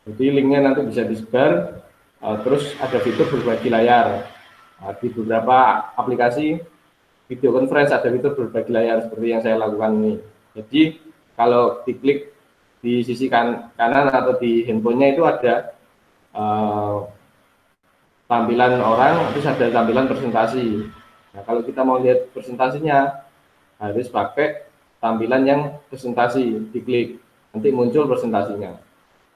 Jadi linknya nanti bisa disebar, terus ada fitur berbagi layar. Di beberapa aplikasi video conference ada fitur berbagi layar seperti yang saya lakukan ini. Jadi kalau diklik di sisi kanan atau di handphonenya itu ada tampilan orang, terus ada tampilan presentasi. Nah, kalau kita mau lihat presentasinya, harus pakai tampilan yang presentasi, diklik, nanti muncul presentasinya.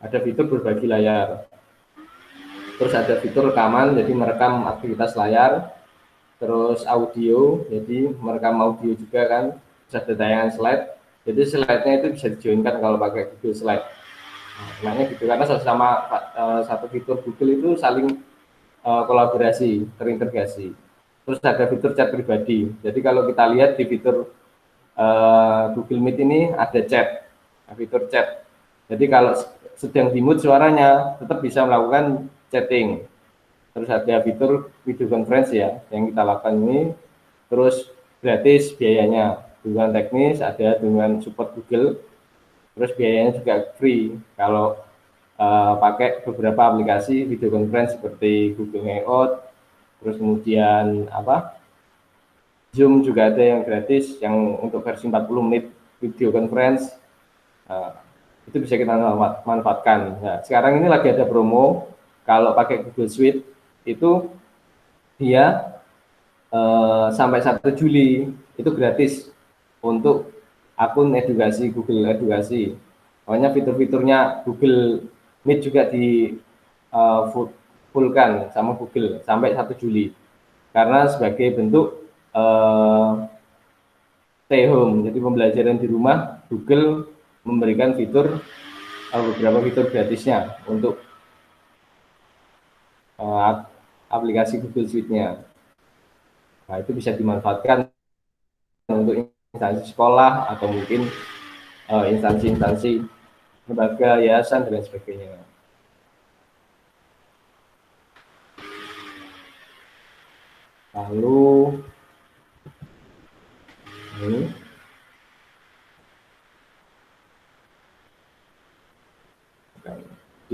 Ada fitur berbagi layar, terus ada fitur rekaman, jadi merekam aktivitas layar, terus audio, jadi merekam audio juga kan, terus ada tayangan slide, jadi slide-nya itu bisa dijoinkan kalau pakai Google Slide. Nah, gitu, karena sama satu fitur Google itu saling kolaborasi, terintegrasi. Terus ada fitur chat pribadi. Jadi kalau kita lihat di fitur Google Meet ini ada chat, fitur chat. Jadi kalau sedang di-mute suaranya, tetap bisa melakukan chatting. Terus ada fitur video conference ya, yang kita lakukan ini. Terus gratis biayanya, dengan teknis, ada dengan support Google. Terus biayanya juga free. Kalau pakai beberapa aplikasi video conference seperti Google Hangout, terus kemudian Zoom juga ada yang gratis, yang untuk versi 40 menit video conference. Itu bisa kita manfaatkan. Nah, sekarang ini lagi ada promo, kalau pakai Google Suite itu dia sampai 1 Juli itu gratis untuk akun edukasi Google Edukasi. Pokoknya fitur-fiturnya Google Meet juga di fullkan sama Google sampai 1 Juli. Karena sebagai bentuk stay home, jadi pembelajaran di rumah, Google memberikan fitur beberapa fitur gratisnya untuk aplikasi Google Suite-nya. Nah, itu bisa dimanfaatkan untuk instansi sekolah atau mungkin instansi-instansi lembaga, yayasan, dan sebagainya. Lalu ini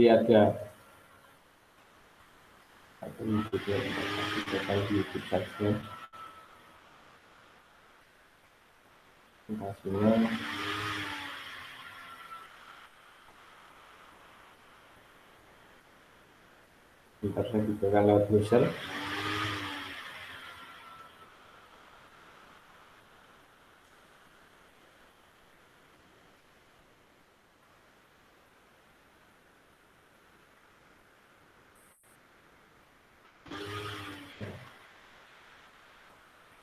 ada di YouTube saja. Hasilnya bentar, saya bukakan lewat browser.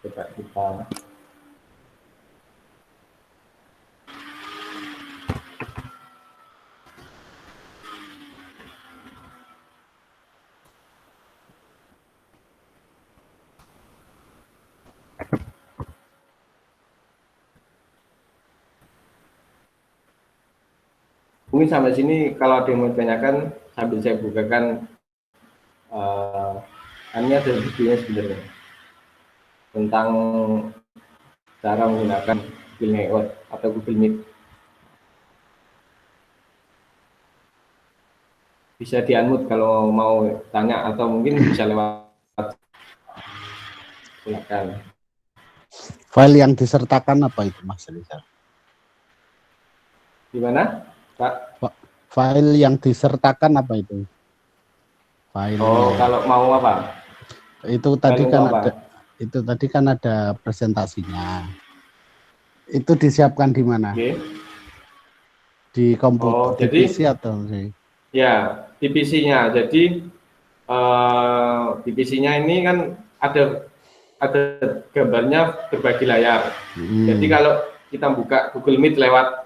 Coba kita mungkin sampai sini. Kalau ada yang mau ditanyakan sambil saya bukakan, ini ada videonya sebenarnya tentang cara menggunakan Google Hangout atau Google Meet. Bisa di-unmute kalau mau tanya, atau mungkin bisa lewat. Silakan. File yang disertakan apa itu, Mas Rizal? Gimana, Pak? File yang disertakan apa itu? File. Oh, kalau mau apa? Itu tadi kan ada, itu tadi kan ada presentasinya. Itu disiapkan di mana? Okay. Di komputer, di PC atau sih? Ya, di PC-nya. Jadi di PC-nya ini kan ada gambarnya berbagi layar. Jadi kalau kita buka Google Meet lewat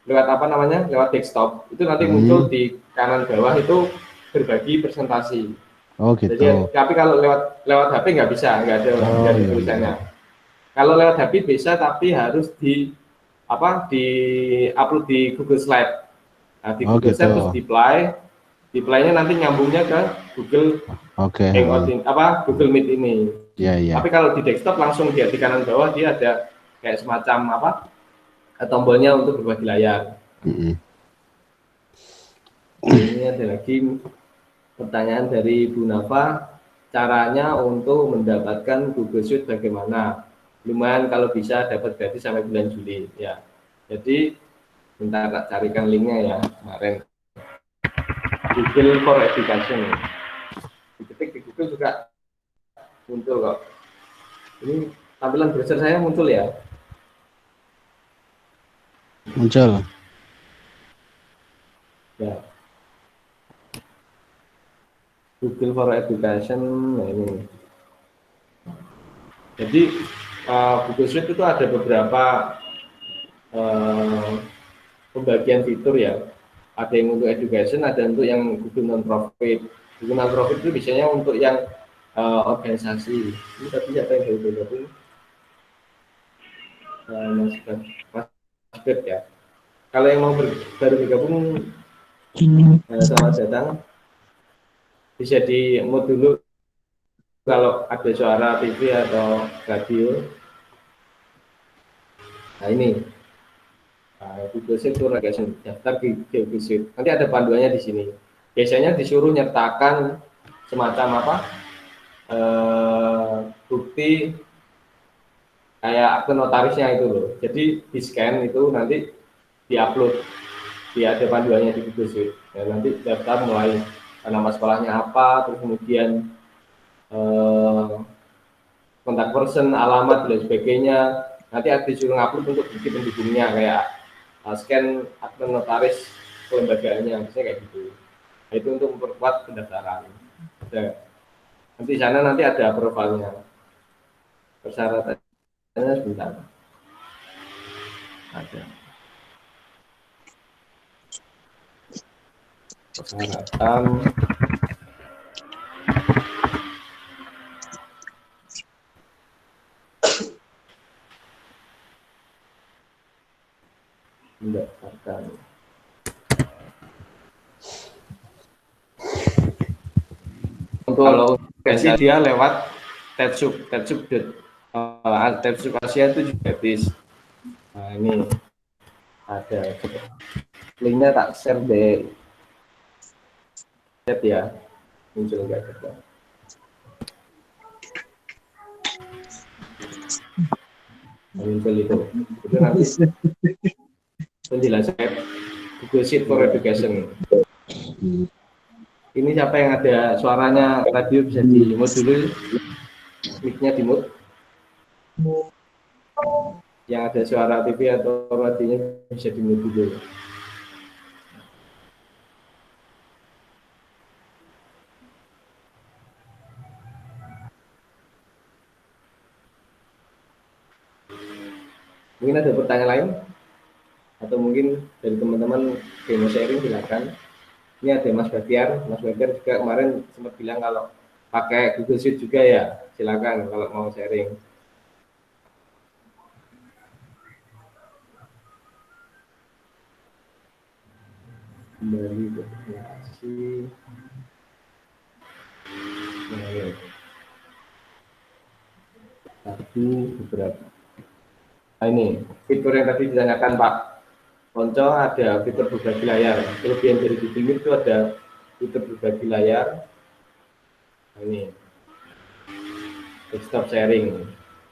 apa namanya, lewat desktop, itu nanti muncul di kanan bawah itu berbagi presentasi. Oh gitu. Jadi, tapi kalau lewat HP nggak bisa, nggak ada tulisannya. Kalau lewat HP bisa, tapi harus di upload di Google Slide. Nah, di Google Slide terus di-play-nya nanti nyambungnya ke Google Hangout, Google Meet ini. Tapi kalau di desktop langsung dia di kanan bawah dia ada kayak semacam tombolnya untuk berbagi layar. Ini ada lagi pertanyaan dari Bu Nafa, caranya untuk mendapatkan Google Suite bagaimana? Lumayan kalau bisa dapat gratis sampai bulan Juli ya. Jadi bentar tak carikan linknya ya. Kemarin Google for Education, diketik di Google juga muncul kok. Ini tampilan browser saya muncul ya. Muncul. Ya. Google for Education, nah ini. Jadi Google Suite itu ada beberapa pembagian fitur ya. Ada yang untuk education, ada untuk yang Google non-profit. Google non-profit itu biasanya untuk yang organisasi. Ini tadi siapa yang baru bergabung? Mas Beb ya. Kalau yang mau baru bergabung, selamat datang. Bisa di mute dulu kalau ada suara TV atau radio. Nah ini Google Sheet itu daftar di Google Sheet. Nanti ada panduannya di sini. Biasanya disuruh nyertakan semacam apa? Bukti kayak akte notarisnya itu loh. Jadi di scan itu nanti diupload. Dia ada panduannya di Google Sheet. Ya, nanti daftar mulai nama sekolahnya apa, terus kemudian kontak person, alamat dan sebagainya. Nanti ada disuruh ngupload untuk bukti pendukungnya kayak scan akte notaris kelembagaannya, misalnya kayak gitu. Nah, itu untuk memperkuat pendaftaran. Nanti di sana nanti ada approvalnya. Persyaratannya sebentar. Ada. Persyaratan. Mendaftarkan. Untuk kalau versi dia lewat Tetsub Asia itu juga gratis. Nah ini ada linknya tak share di chat ya, muncul nggak ada. Muncul itu nanti penjelasan Google Sheet for Education. Ini siapa yang ada suaranya radio bisa di mute dulu, mic-nya di mute. Yang ada suara TV atau radionya bisa di mute dulu. Mungkin ada pertanyaan lain atau mungkin dari teman-teman demo sharing silakan. Ini ada Mas Batiar juga kemarin sempat bilang kalau pakai Google Sheet juga ya, silakan kalau mau sharing. Kembali ke presentasi. Tadi beberapa. Nah ini fitur yang tadi ditanyakan Pak Ponco, ada fitur berbagi layar. Kelebihan dari Bimir itu ada fitur berbagi layar. Nah, ini desktop sharing.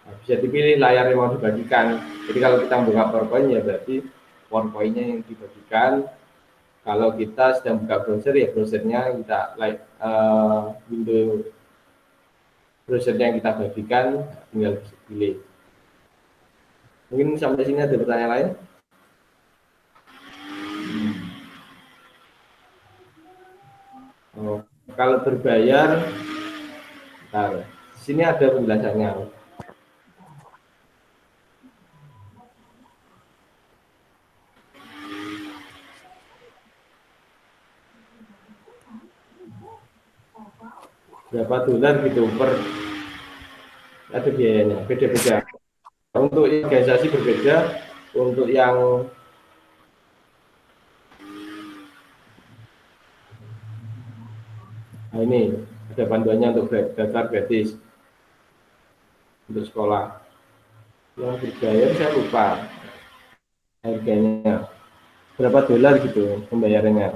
Nah, bisa dipilih layar yang mau dibagikan. Jadi kalau kita buka PowerPoint ya berarti PowerPoint-nya yang dibagikan. Kalau kita sedang buka browser ya browsernya kita window browsernya yang kita bagikan, tinggal pilih. Mungkin sampai sini ada pertanyaan lain? Oh, kalau berbayar, bentar, sini ada penjelasannya. Berapa dolar gitu per, ada biayanya, beda-beda. Untuk organisasi berbeda, untuk yang nah ini ada panduannya untuk daftar gratis untuk sekolah. Yang berbayar saya lupa harganya berapa dolar gitu pembayarannya.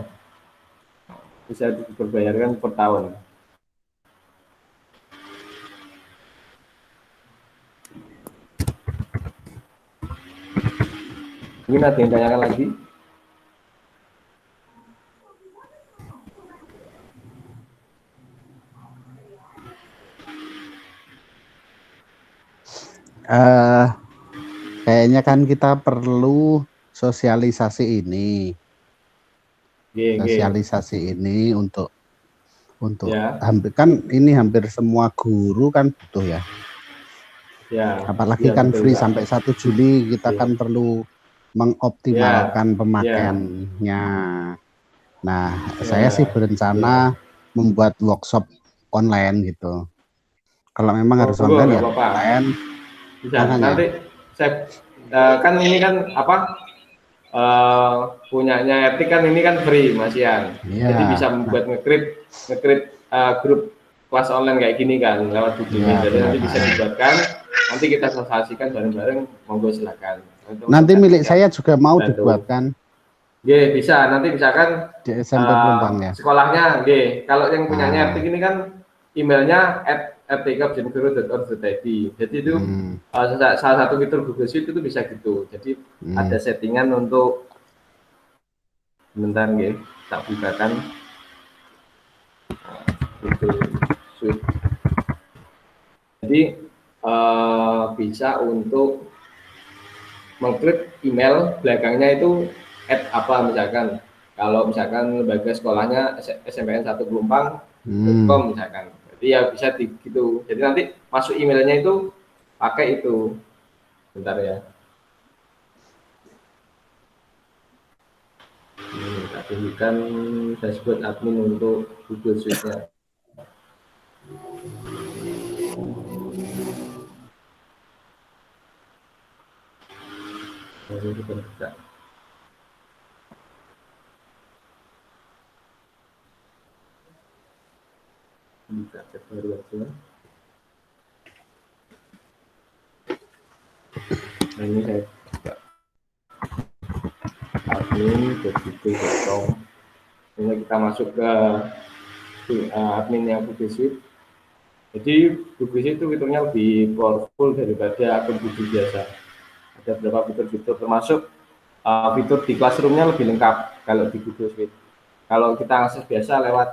bisa diperbayarkan per tahun. Mungkin ada yang tanyakan lagi? Kayaknya kan kita perlu sosialisasi ini. Sosialisasi ini untuk ya, hampir kan ini hampir semua guru kan butuh ya. Apalagi ya, kan betul, free Kak. sampai 1 Juli kita Ya, kan perlu mengoptimalkan ya, pemakaiannya. Nah, saya ya, sih ya. berencana membuat workshop online gitu. Kalau memang harus Monggo, online nggak ya apa-apa. online, Bisa. makanya. Nanti saya kan ini kan apa? Punyanya Etik kan ini kan free Mas Ian. Iya, Jadi bisa nah, membuat nge-create grup kelas online kayak gini kan lewat Google iya Meet. Jadi benar. nanti bisa dibuatkan, nanti kita sosialisasikan bareng-bareng. Monggo silakan. Nanti Teman-teman milik siap saya juga mau bantu. dibuatkan Oke, bisa. Nanti misalkan di SMP Pelumpang ya. sekolahnya, oke. Kalau yang punyanya Nah, Etik ini kan emailnya @etikabjengguru.or.id. Jadi itu hmm, salah satu fitur Google Sheet itu bisa gitu. Jadi ada hmm. settingan untuk sebentar nggih, tak bukakan itu Swift. Jadi bisa untuk mengklik email belakangnya itu apa misalkan. Kalau misalkan lembaga sekolahnya SMPN 1 Pelumpang.com misalkan. Jadi ya bisa gitu. Jadi nanti masuk emailnya itu pakai itu. Bentar ya. Ini tak tunjukkan dashboard admin untuk Google Suite-nya. Ini kita buka. Buka chat baru aja. Nah, ini saya buka admin.google.com. Ini kita masuk ke admin yang Google Suite. Jadi Google Suite itu fiturnya lebih powerful daripada akun Google biasa. Ada beberapa fitur-fitur termasuk fitur di Classroom-nya lebih lengkap kalau di Google Suite. Kalau kita akses biasa lewat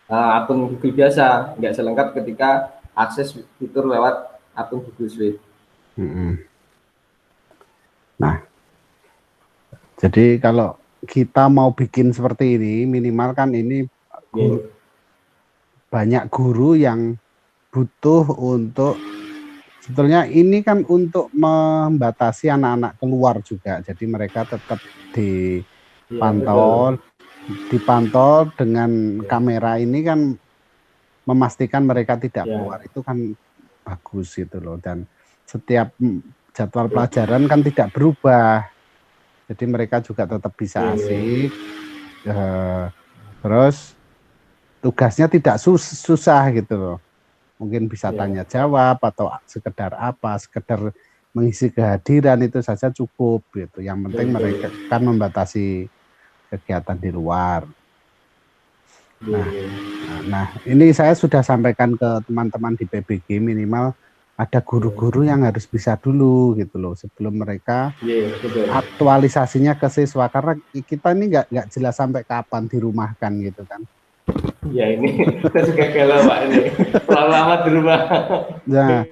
akun Google biasa, nggak selengkap ketika akses fitur lewat akun Google Suite. Nah, jadi kalau kita mau bikin seperti ini, minimal kan ini banyak guru yang butuh untuk sebetulnya ini kan untuk membatasi anak-anak keluar juga. Jadi mereka tetap dipantau dengan kamera ini kan memastikan mereka tidak keluar. Itu kan bagus gitu loh. Dan setiap jadwal pelajaran kan tidak berubah. Jadi mereka juga tetap bisa asik. Terus tugasnya tidak susah gitu loh. Mungkin bisa tanya jawab atau sekedar apa, sekedar mengisi kehadiran itu saja cukup gitu. Yang penting mereka kan membatasi kegiatan di luar. Nah, ini saya sudah sampaikan ke teman-teman di PBG, minimal ada guru-guru yang harus bisa dulu gitu loh sebelum mereka aktualisasinya ke siswa, karena kita ini nggak jelas sampai kapan dirumahkan gitu kan. Ya ini kita juga galau Pak ini, terlalu lama di rumah. Nah,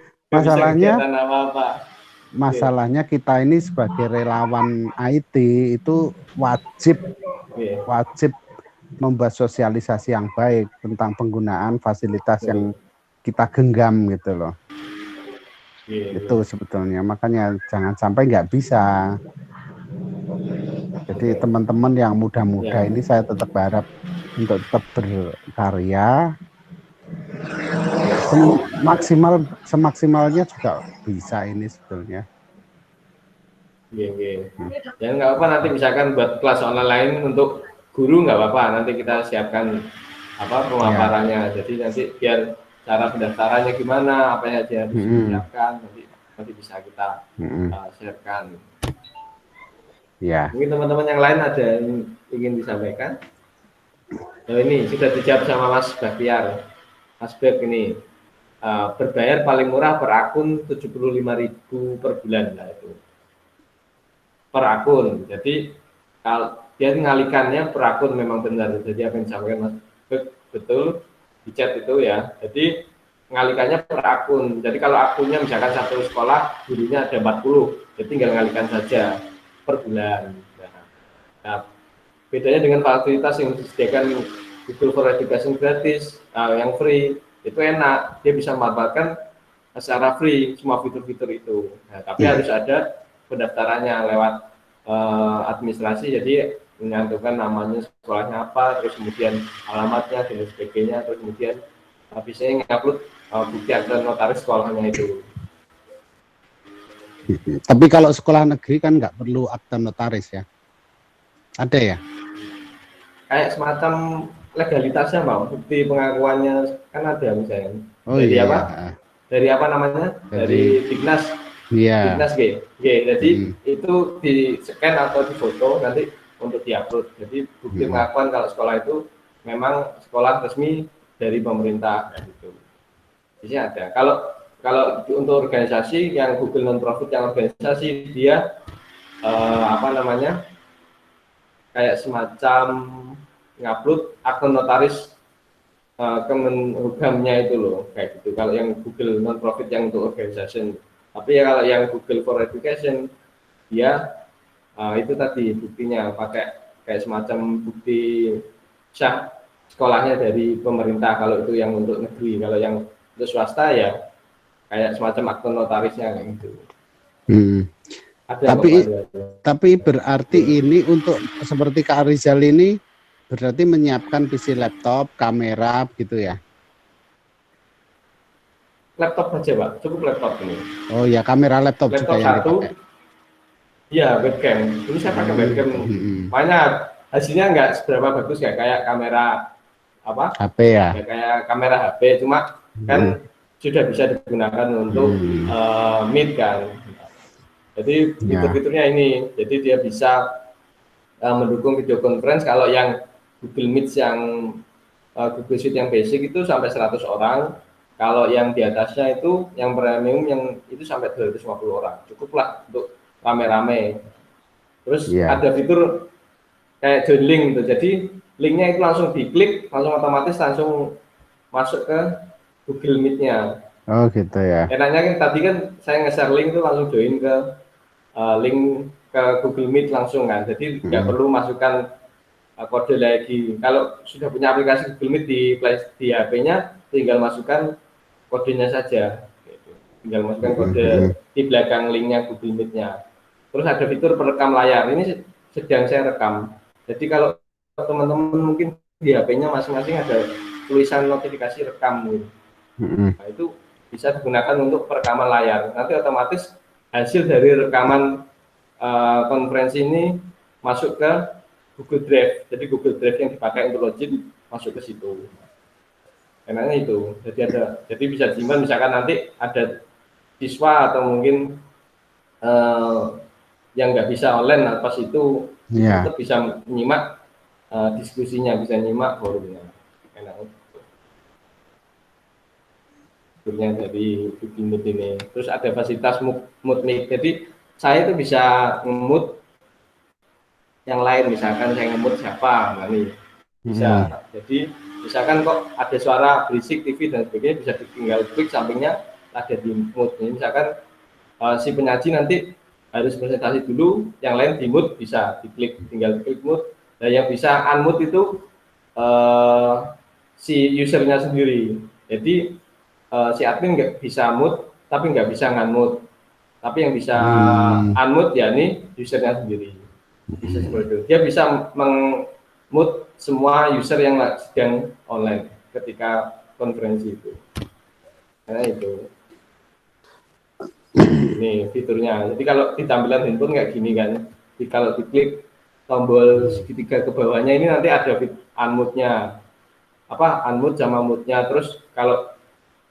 masalahnya kita ini sebagai relawan IT itu wajib membuat sosialisasi yang baik tentang penggunaan fasilitas yang kita genggam gitu loh. Itu sebetulnya, makanya jangan sampai nggak bisa. Jadi teman-teman yang muda-muda ini saya tetap harap untuk tetap berkarya, semaksimalnya juga bisa ini sebetulnya. Dan nggak apa nanti misalkan buat kelas online lain untuk guru nggak apa-apa, nanti kita siapkan pemaparannya. Jadi nanti biar cara pendaftarannya gimana, apa yang harus disiapkan, nanti bisa kita sharekan. Ya. Mungkin teman-teman yang lain ada yang ingin disampaikan. Nah, ini sudah dijawab sama Mas Bahtiar. Mas Beb ini berbayar paling murah per akun 75.000 per bulan lah itu. Per akun. Jadi kalau dia ngalikannya per akun memang benar. Jadi apa yang disampaikan Mas Beb betul di chat itu ya. Jadi ngalikannya per akun. Jadi kalau akunnya misalkan satu sekolah gurunya ada 40, jadi tinggal ngalikan saja per bulan. Nah, bedanya dengan fasilitas yang disediakan Google for Education gratis, yang free, itu enak. Dia bisa memanfaatkan secara free semua fitur-fitur itu. Nah, tapi harus ada pendaftarannya lewat administrasi. Jadi menyantumkan namanya sekolahnya apa, terus kemudian alamatnya dan sebagainya, terus kemudian bisa ngupload bukti akta notaris sekolahnya itu. Tapi kalau sekolah negeri kan nggak perlu akta notaris ya? Ada ya? Kayak semacam legalitasnya, Bang, bukti pengakuannya kan ada misalnya. Oh Dari iya, apa? ya. Dari apa namanya? Dari Dignas. Iya. Dignas G. Jadi itu di scan atau di foto nanti untuk diupload. Jadi bukti pengakuan kalau sekolah itu memang sekolah resmi dari pemerintah gitu. Jadi ada. Kalau untuk organisasi yang Google non-profit yang organisasi dia apa namanya? Kayak semacam ngupload akun notaris Kemenhugamnya itu loh, kayak gitu. Kalau yang Google non-profit yang untuk organisasi. Tapi ya kalau yang Google for Education dia itu tadi buktinya pakai kayak semacam bukti sah sekolahnya dari pemerintah kalau itu yang untuk negeri. Kalau yang untuk swasta ya kayak semacam akte notarisnya kayak gitu. Ada tapi berarti ini untuk seperti Kak Rizal ini berarti menyiapkan PC laptop, kamera gitu ya? Laptop aja, Pak. Cukup laptop ini. Oh ya, kamera laptop juga yang dipakai. Iya, webcam. Ini saya pakai webcam. Makanya hasilnya nggak seberapa bagus ya kayak kamera apa? HP ya? Ya kayak kamera HP, cuma kan sudah bisa digunakan untuk Meet kan. Jadi fitur-fiturnya ini, jadi dia bisa mendukung video conference. Kalau yang Google Meet yang Google Sheet yang basic itu sampai 100 orang. Kalau yang di atasnya itu yang premium yang itu sampai 250 orang. Cukuplah untuk rame-rame. Terus ada fitur kayak join link gitu. Jadi linknya itu langsung diklik, langsung otomatis langsung masuk ke Google Meet-nya. Oh gitu ya. Enaknya kan tadi kan saya nge-share link itu langsung join ke link ke Google Meet langsung kan. Jadi nggak perlu masukkan kode lagi. Kalau sudah punya aplikasi Google Meet di HP-nya, tinggal masukkan kodenya saja. Gitu. Tinggal masukkan kode di belakang linknya Google Meet-nya. Terus ada fitur perekam layar. Ini sedang saya rekam. Jadi kalau teman-teman mungkin di HP-nya masing-masing ada tulisan notifikasi rekam. Gitu. Nah, itu bisa digunakan untuk perekaman layar. Nanti otomatis hasil dari rekaman konferensi ini masuk ke Google Drive. Jadi Google Drive yang dipakai untuk login masuk ke situ. Enaknya itu. Jadi bisa disimpan misalkan nanti ada siswa atau mungkin yang nggak bisa online pas itu tetap bisa menyimak diskusinya, bisa nyimak forumnya. Enaknya. Dari Google Meet ini. Terus ada fasilitas mood mic. Jadi saya itu bisa nge-mood yang lain, misalkan saya nge-mood siapa, nah nih bisa. Jadi misalkan kok ada suara berisik TV dan sebagainya, bisa tinggal klik sampingnya ada di mood. Misalkan si penyaji nanti harus presentasi dulu, yang lain di mood bisa diklik, tinggal klik mood. Dan yang bisa unmute itu si usernya sendiri. Jadi si admin nggak bisa mute, tapi nggak bisa ngan-mute. Tapi yang bisa unmute ya ini usernya sendiri. Bisa seperti itu. Dia bisa meng-mute semua user yang sedang online ketika konferensi itu. Nah itu. Ini fiturnya. Jadi kalau di tampilan handphone kayak gini kan. Jadi kalau diklik tombol segitiga ke bawahnya ini nanti ada unmute-nya. Apa unmute sama mute-nya. Terus kalau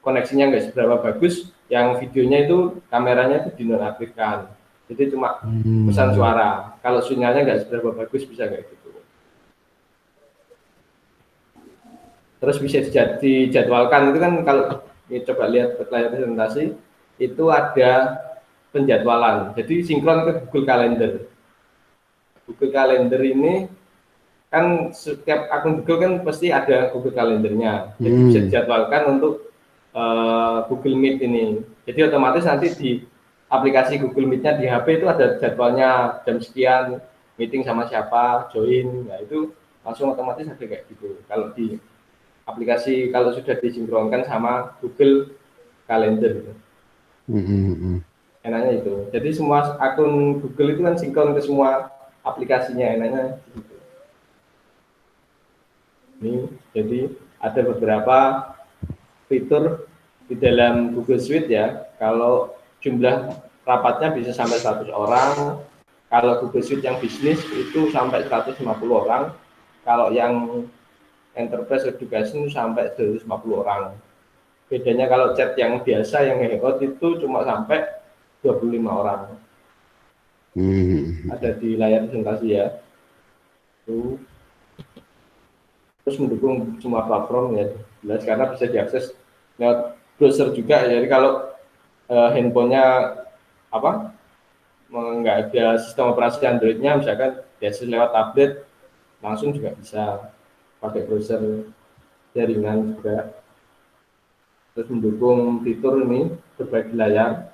koneksinya nggak seberapa bagus, yang videonya itu kameranya itu dinonaktifkan. Jadi cuma pesan suara. Kalau sinyalnya nggak seberapa bagus bisa kayak gitu. Terus bisa dijadwalkan itu kan kalau coba lihat layar presentasi itu ada penjadwalan. Jadi sinkron ke Google Calendar. Google Calendar ini kan setiap akun Google kan pasti ada Google Calendarnya. Jadi bisa dijadwalkan untuk Google Meet ini. Jadi otomatis nanti di aplikasi Google Meet-nya di HP itu ada jadwalnya jam sekian meeting sama siapa, join. Nah itu langsung otomatis ada kayak gitu. Kalau di aplikasi kalau sudah disinkronkan sama Google Calendar. Enaknya itu. Jadi semua akun Google itu kan sinkron ke semua aplikasinya, enaknya gitu. Ini jadi ada beberapa fitur di dalam Google Suite ya. Kalau jumlah rapatnya bisa sampai 100 orang. Kalau Google Suite yang bisnis itu sampai 150 orang. Kalau yang Enterprise Education sampai 250 orang. Bedanya kalau chat yang biasa, yang hangout itu cuma sampai 25 orang. Ada di layar presentasi ya. Terus mendukung semua platform ya, jelas karena bisa diakses lewat browser juga. Jadi kalau handphonenya apa nggak ada sistem operasi Androidnya, misalkan diakses lewat tablet langsung juga bisa pakai browser jaringan juga. Terus mendukung fitur ini berbagi layar,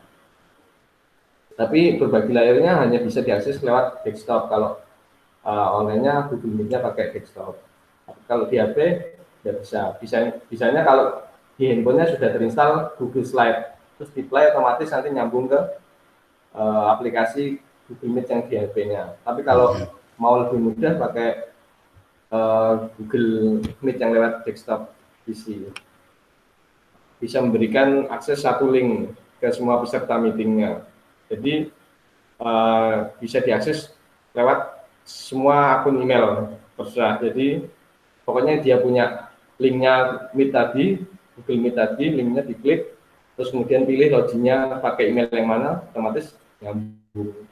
tapi berbagi layarnya hanya bisa diakses lewat desktop. Kalau online-nya Google Meet-nya pakai desktop. Kalau di HP ya bisanya kalau di handphonenya sudah terinstall Google Slide, terus di play otomatis nanti nyambung ke aplikasi Google Meet yang di HP-nya. Tapi kalau mau lebih mudah pakai Google Meet yang lewat desktop PC, bisa memberikan akses satu link ke semua peserta meetingnya. Jadi bisa diakses lewat semua akun email terserah. Jadi pokoknya dia punya linknya Meet tadi, Google Meet tadi, linknya diklik, terus kemudian pilih loginnya pakai email yang mana, otomatis nyambung.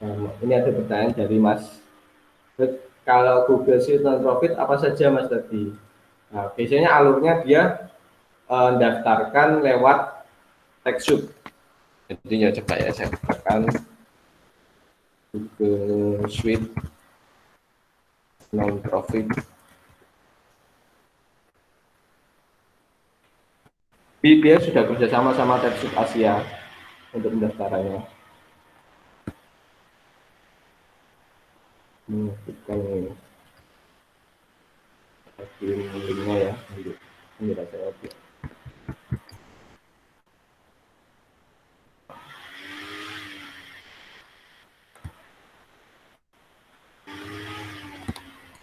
Nah, ini ada pertanyaan dari Mas. Kalau Google Suite non-profit apa saja Mas tadi? Nah, biasanya alurnya dia daftarkan lewat TechSoup. Jadi ya coba ya saya bukakan Google Suite non-profit. Dia sudah kerjasama sama TechSoup Asia untuk pendaftarannya. Kita kirim linknya ya untuk penjelasan.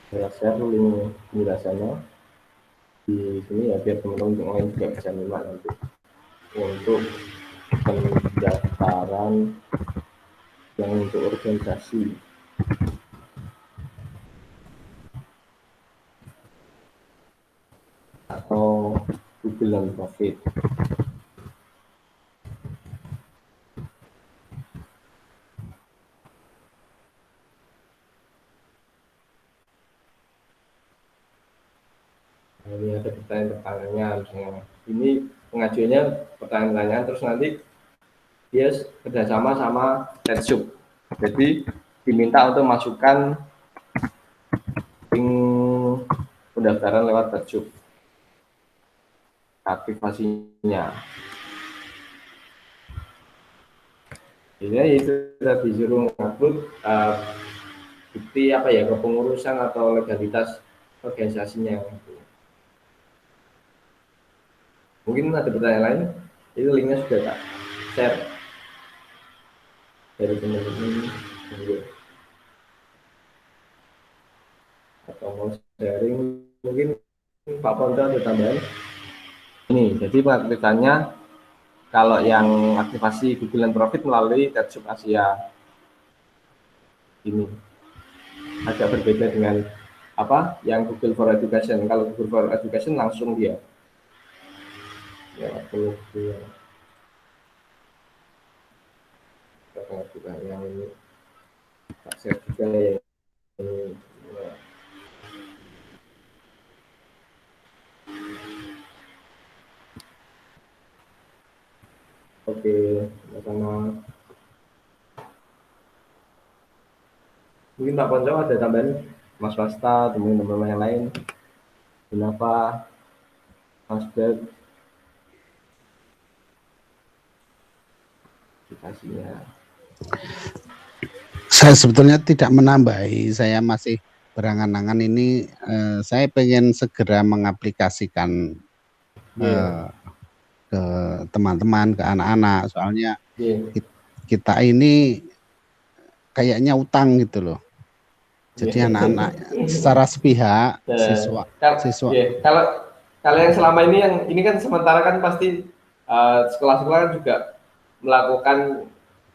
Saya share link penjelasannya di sini ya, biar teman-teman yang lain juga bisa nyimak nanti untuk pendaftaran yang untuk organisasi atau Google non-profit. Nah, ini ada pertanyaan-pertanyaannya, misalnya ini pengajuannya pertanyaan-pertanyaan, terus nanti dia kerjasama sama TechSoup. Jadi diminta untuk masukkan link pendaftaran lewat TechSoup, aktivasinya. Ini itu tadi disuruh ngupload bukti apa ya, kepengurusan atau legalitas organisasinya. Mungkin ada pertanyaan lain, itu linknya sudah tak share dari teman-teman atau mau sharing, mungkin Pak Ponto ada tambahan. Ini jadi pengaktifkannya kalau yang aktivasi Google non-profit melalui TechSoup Asia ini agak berbeda dengan apa yang Google for Education. Kalau Google for Education langsung dia Ya, 42. Kita juga yang ini tak share juga ya. Ini. Ya. Oke, sama. Mungkin Pak Ponco ada tambahan, Mas Wasta, teman-teman yang lain, kenapa Mas Bed, aplikasinya. Saya sebetulnya tidak menambahi, saya masih berangan-angan ini. Saya pengen segera mengaplikasikan Yeah. ke teman-teman, ke anak-anak. Soalnya Yeah. kita ini kayaknya utang gitu loh. Jadi Yeah. anak-anak secara sepihak, Kalau, siswa. yeah. Kalau yang selama ini kan sementara kan pasti sekolah-sekolah kan juga melakukan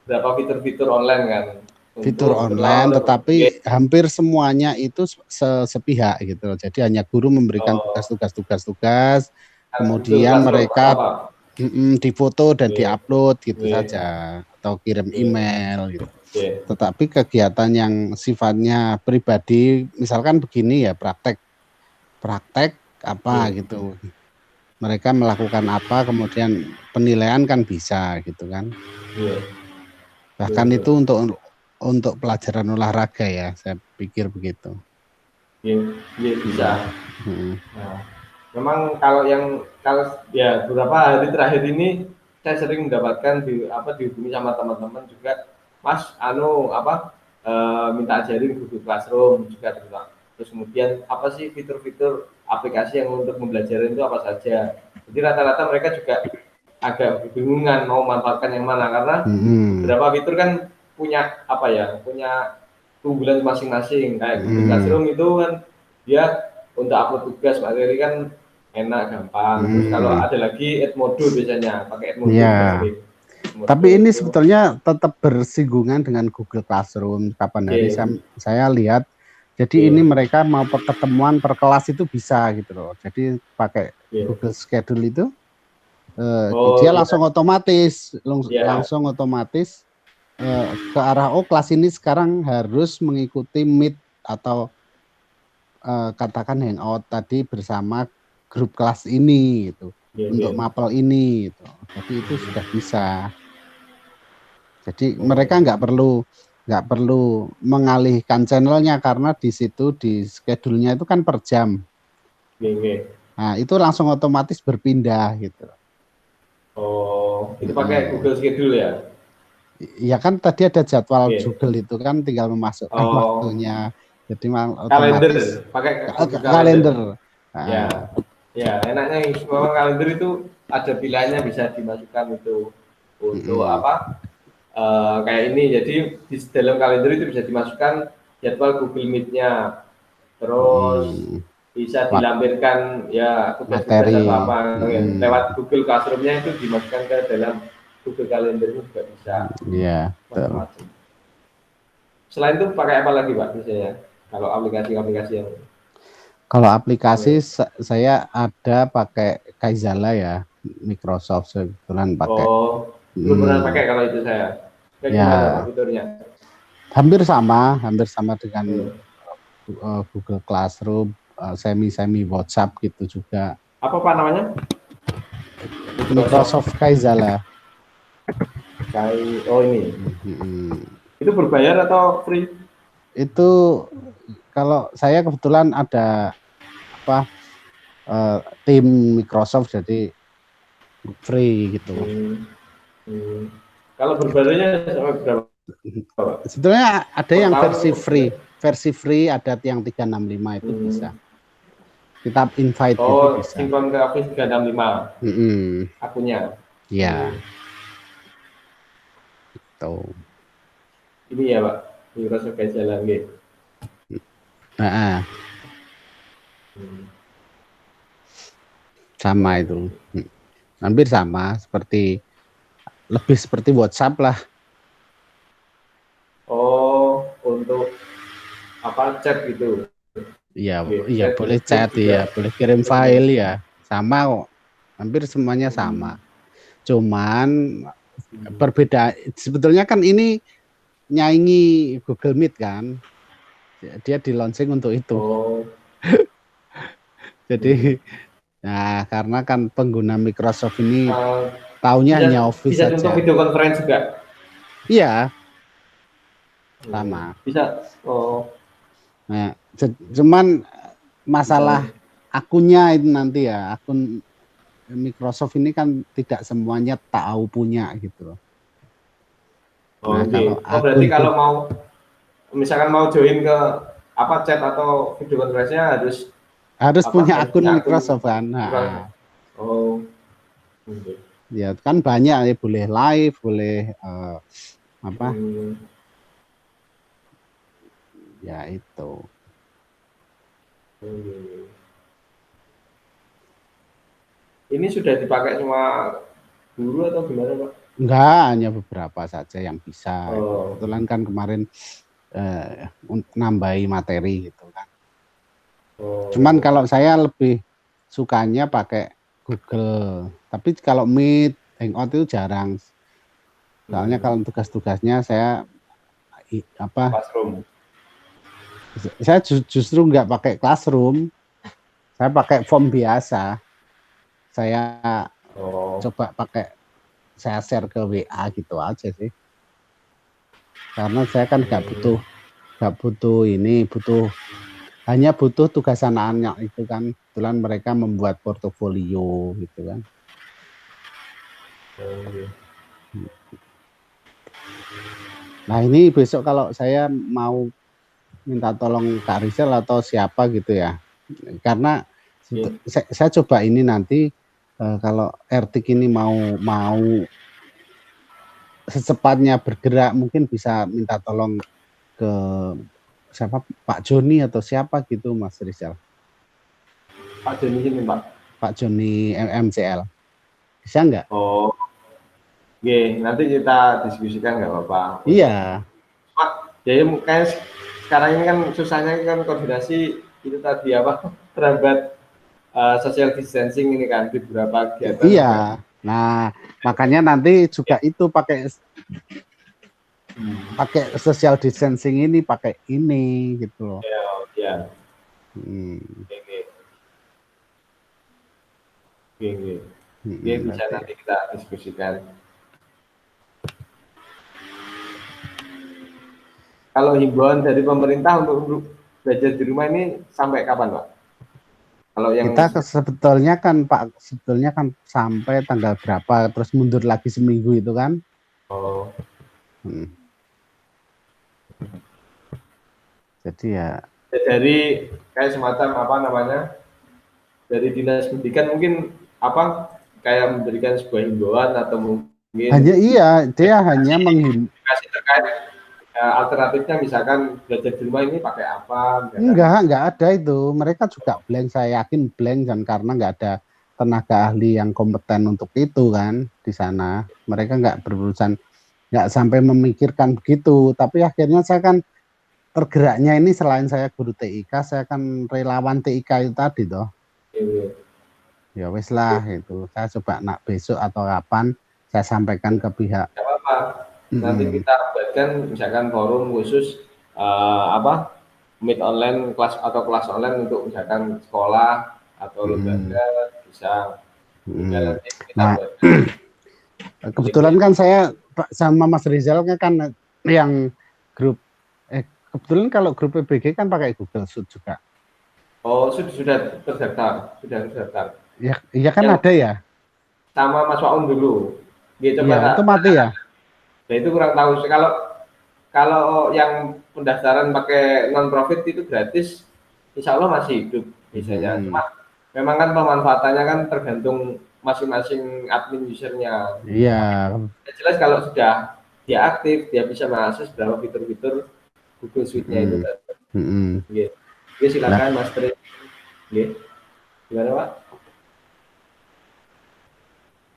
beberapa fitur-fitur online kan Fitur untuk online, terutama untuk tetapi hampir semuanya itu sepihak gitu loh. Jadi hanya guru memberikan tugas-tugas, Google kemudian Classroom atau mereka apa? difoto dan Yeah. diupload gitu Yeah. saja, atau kirim Yeah. email gitu. Yeah. Tetapi kegiatan yang sifatnya pribadi, misalkan begini ya, praktek apa gitu. Mereka melakukan apa, kemudian penilaian kan bisa gitu kan. Yeah. Bahkan Yeah. itu untuk pelajaran olahraga ya, saya pikir begitu. Yeah. Yeah, bisa. Nah, memang kalau ya beberapa hari terakhir ini saya sering mendapatkan dihubungi sama teman-teman juga, Mas, minta ajarin Google Classroom juga terus kemudian apa sih fitur-fitur aplikasi yang untuk pembelajaran itu apa saja. Jadi rata-rata mereka juga agak kebingungan mau manfaatkan yang mana karena beberapa fitur kan punya keunggulan masing-masing. Kayak Google Classroom itu kan dia untuk upload tugas materi kan enak, gampang. Terus kalau ada lagi Edmodo biasanya pakai Edmodo juga sering. Tapi ini sebetulnya tetap bersinggungan dengan Google Classroom. Kapan hari saya lihat, jadi ini mereka mau pertemuan per kelas itu bisa gitu loh. Jadi pakai Google Schedule itu, dia langsung otomatis ke arah kelas ini sekarang harus mengikuti Meet atau katakan Hangout tadi bersama grup kelas ini gitu, untuk mapel ini gitu. Jadi itu sudah bisa. Jadi mereka nggak perlu mengalihkan channelnya karena di situ di schedule-nya itu kan per jam. Nah itu langsung otomatis berpindah gitu. Oh, itu pakai Google Schedule ya? Ya kan tadi ada jadwal Google itu kan tinggal memasukkan waktunya. Jadi otomatis pakai kalender. Ya, enaknya memang kalender itu ada pilihannya bisa dimasukkan itu untuk kayak ini. Jadi di dalam kalender itu bisa dimasukkan jadwal Google Meet-nya, terus bisa dilampirkan ya tugas-tugas atau apa lewat Google Classroom-nya itu dimasukkan ke dalam Google Calendar juga bisa. Iya. Macam-macam. Selain itu pakai apa lagi Pak biasanya? Kalau aplikasi-aplikasi yang saya ada pakai Kaizala ya, Microsoft kebetulan pakai. Belum pernah pakai kalau itu saya. Kayak gimana Pak fiturnya? Hampir sama dengan Google Classroom, semi WhatsApp gitu juga. Apa Pak namanya? Microsoft Kaizala. Ini. Itu berbayar atau free? Itu kalau saya kebetulan ada tim Microsoft jadi free gitu. Kalau berbayarnya sampai berapa? Sebetulnya ada yang versi free ada yang 365 itu bisa. Kita invite itu bisa. Sinkron ke Office 365 akunnya. Ya. Tuh. Ini ya Pak, Microsoft Kaizala gitu. Sama itu. Hampir sama, lebih seperti WhatsApp lah. Untuk chat gitu. Iya, boleh chat ya, boleh kirim file ya. Sama kok. hampir semuanya sama. Cuman berbeda, sebetulnya kan ini nyaingi Google Meet kan, dia di launching untuk itu. Oh, Jadi nah karena kan pengguna Microsoft ini eh, taunya bisa hanya Office bisa untuk saja. video conference juga. Iya, sama. Bisa. Oh, Nah, cuman masalah bisa. akunnya itu nanti ya, akun Microsoft ini kan tidak semuanya tahu punya gitu loh. Oh, Nah, oke. kalau Oh, berarti akun kalau mau misalkan mau join ke apa chat atau video conference-nya harus harus apa? punya Harus akun punya akun Microsoft kan. Microsoft. Nah, Oh, oke. ya kan banyak ya, boleh live, boleh apa? Hmm, Ya itu. hmm. Ini sudah dipakai semua guru atau gimana, Pak? Enggak, hanya beberapa saja yang bisa. Oh, Kebetulan kan kemarin nambahi materi gitu kan. Cuman oh, kalau saya lebih sukanya pakai Google. Tapi kalau Meet, Hangout itu jarang. Soalnya hmm. kalau tugas-tugasnya apa? Classroom. Saya justru nggak pakai Classroom, saya pakai form biasa. Saya Oh, coba pakai, saya share ke WA gitu aja sih. Karena saya kan nggak butuh ini, hanya butuh tugas anak-anak itu kan. Kebetulan mereka membuat portofolio gitu kan. oh, Nah ini besok kalau saya mau minta tolong Kak Rizal atau siapa gitu ya, karena iya. saya coba ini nanti kalau Ertik ini mau secepatnya bergerak, mungkin bisa minta tolong ke siapa, Pak Joni atau siapa gitu Mas Rizal, Pak Joni ini, Pak. Pak Joni MCL, bisa nggak? Oh, oke. Nanti kita diskusikan nggak apa-apa. Untuk Iya, Pak, jadi kayak sekarang ini kan susahnya kan koordinasi itu tadi apa terhambat social distancing ini kan di beberapa kegiatan iya. juga. Nah makanya nanti juga itu pakai Hmm. pakai social distancing ini, pakai ini gitu loh. Ya, ya. Hmm. Oke, oke. Oke, oke. Oke, bisa Nanti. nanti kita diskusikan. Kalau himbauan dari pemerintah untuk belajar di rumah ini sampai kapan, Pak? Kalau yang Kita sebetulnya kan Pak, sebetulnya kan sampai tanggal berapa, terus mundur lagi seminggu itu kan. oh, Hmm. Jadi ya dari kayak semacam apa namanya dari dinas pendidikan mungkin apa kayak memberikan sebuah himbauan atau mungkin hanya iya, dia hanya kasih terkait alternatifnya misalkan belajar di rumah ini pakai apa misalkan. enggak ada itu. Mereka juga blank, saya yakin blank kan, karena nggak ada tenaga ahli yang kompeten untuk itu kan di sana. Mereka nggak berurusan, nggak sampai memikirkan begitu. Tapi akhirnya saya kan tergeraknya ini, selain saya guru TIK, saya kan relawan TIK itu tadi toh. Ini. Ya wis lah itu. Saya coba nak besok atau kapan saya sampaikan ke pihak. Tidak apa-apa. Nanti kita buatkan misalkan forum khusus apa meet online kelas atau kelas online untuk misalkan sekolah atau lembaga bisa tinggal nanti kita Nah, buatkan kebetulan kan saya sama Mas Rizal kan yang grup kebetulan kalau grup PBG kan pakai Google Suite juga. oh sudah terdaftar Ya, iya kan yang ada ya. sama Mas Waun dulu. Dia Iya, coba tak itu mati ya. nah itu kurang tahu sih kalau kalau yang pendaftaran pakai non profit itu gratis insya Allah masih hidup biasanya cuma memang kan pemanfaatannya kan tergantung masing-masing admin usernya. Iya. Yang jelas kalau sudah dia aktif dia bisa mengakses beberapa fitur-fitur Google Suite-nya itu Mm, tadi. mm. Oke. Oke, Nah, silakan Mas Tri. Oke. Gimana Pak?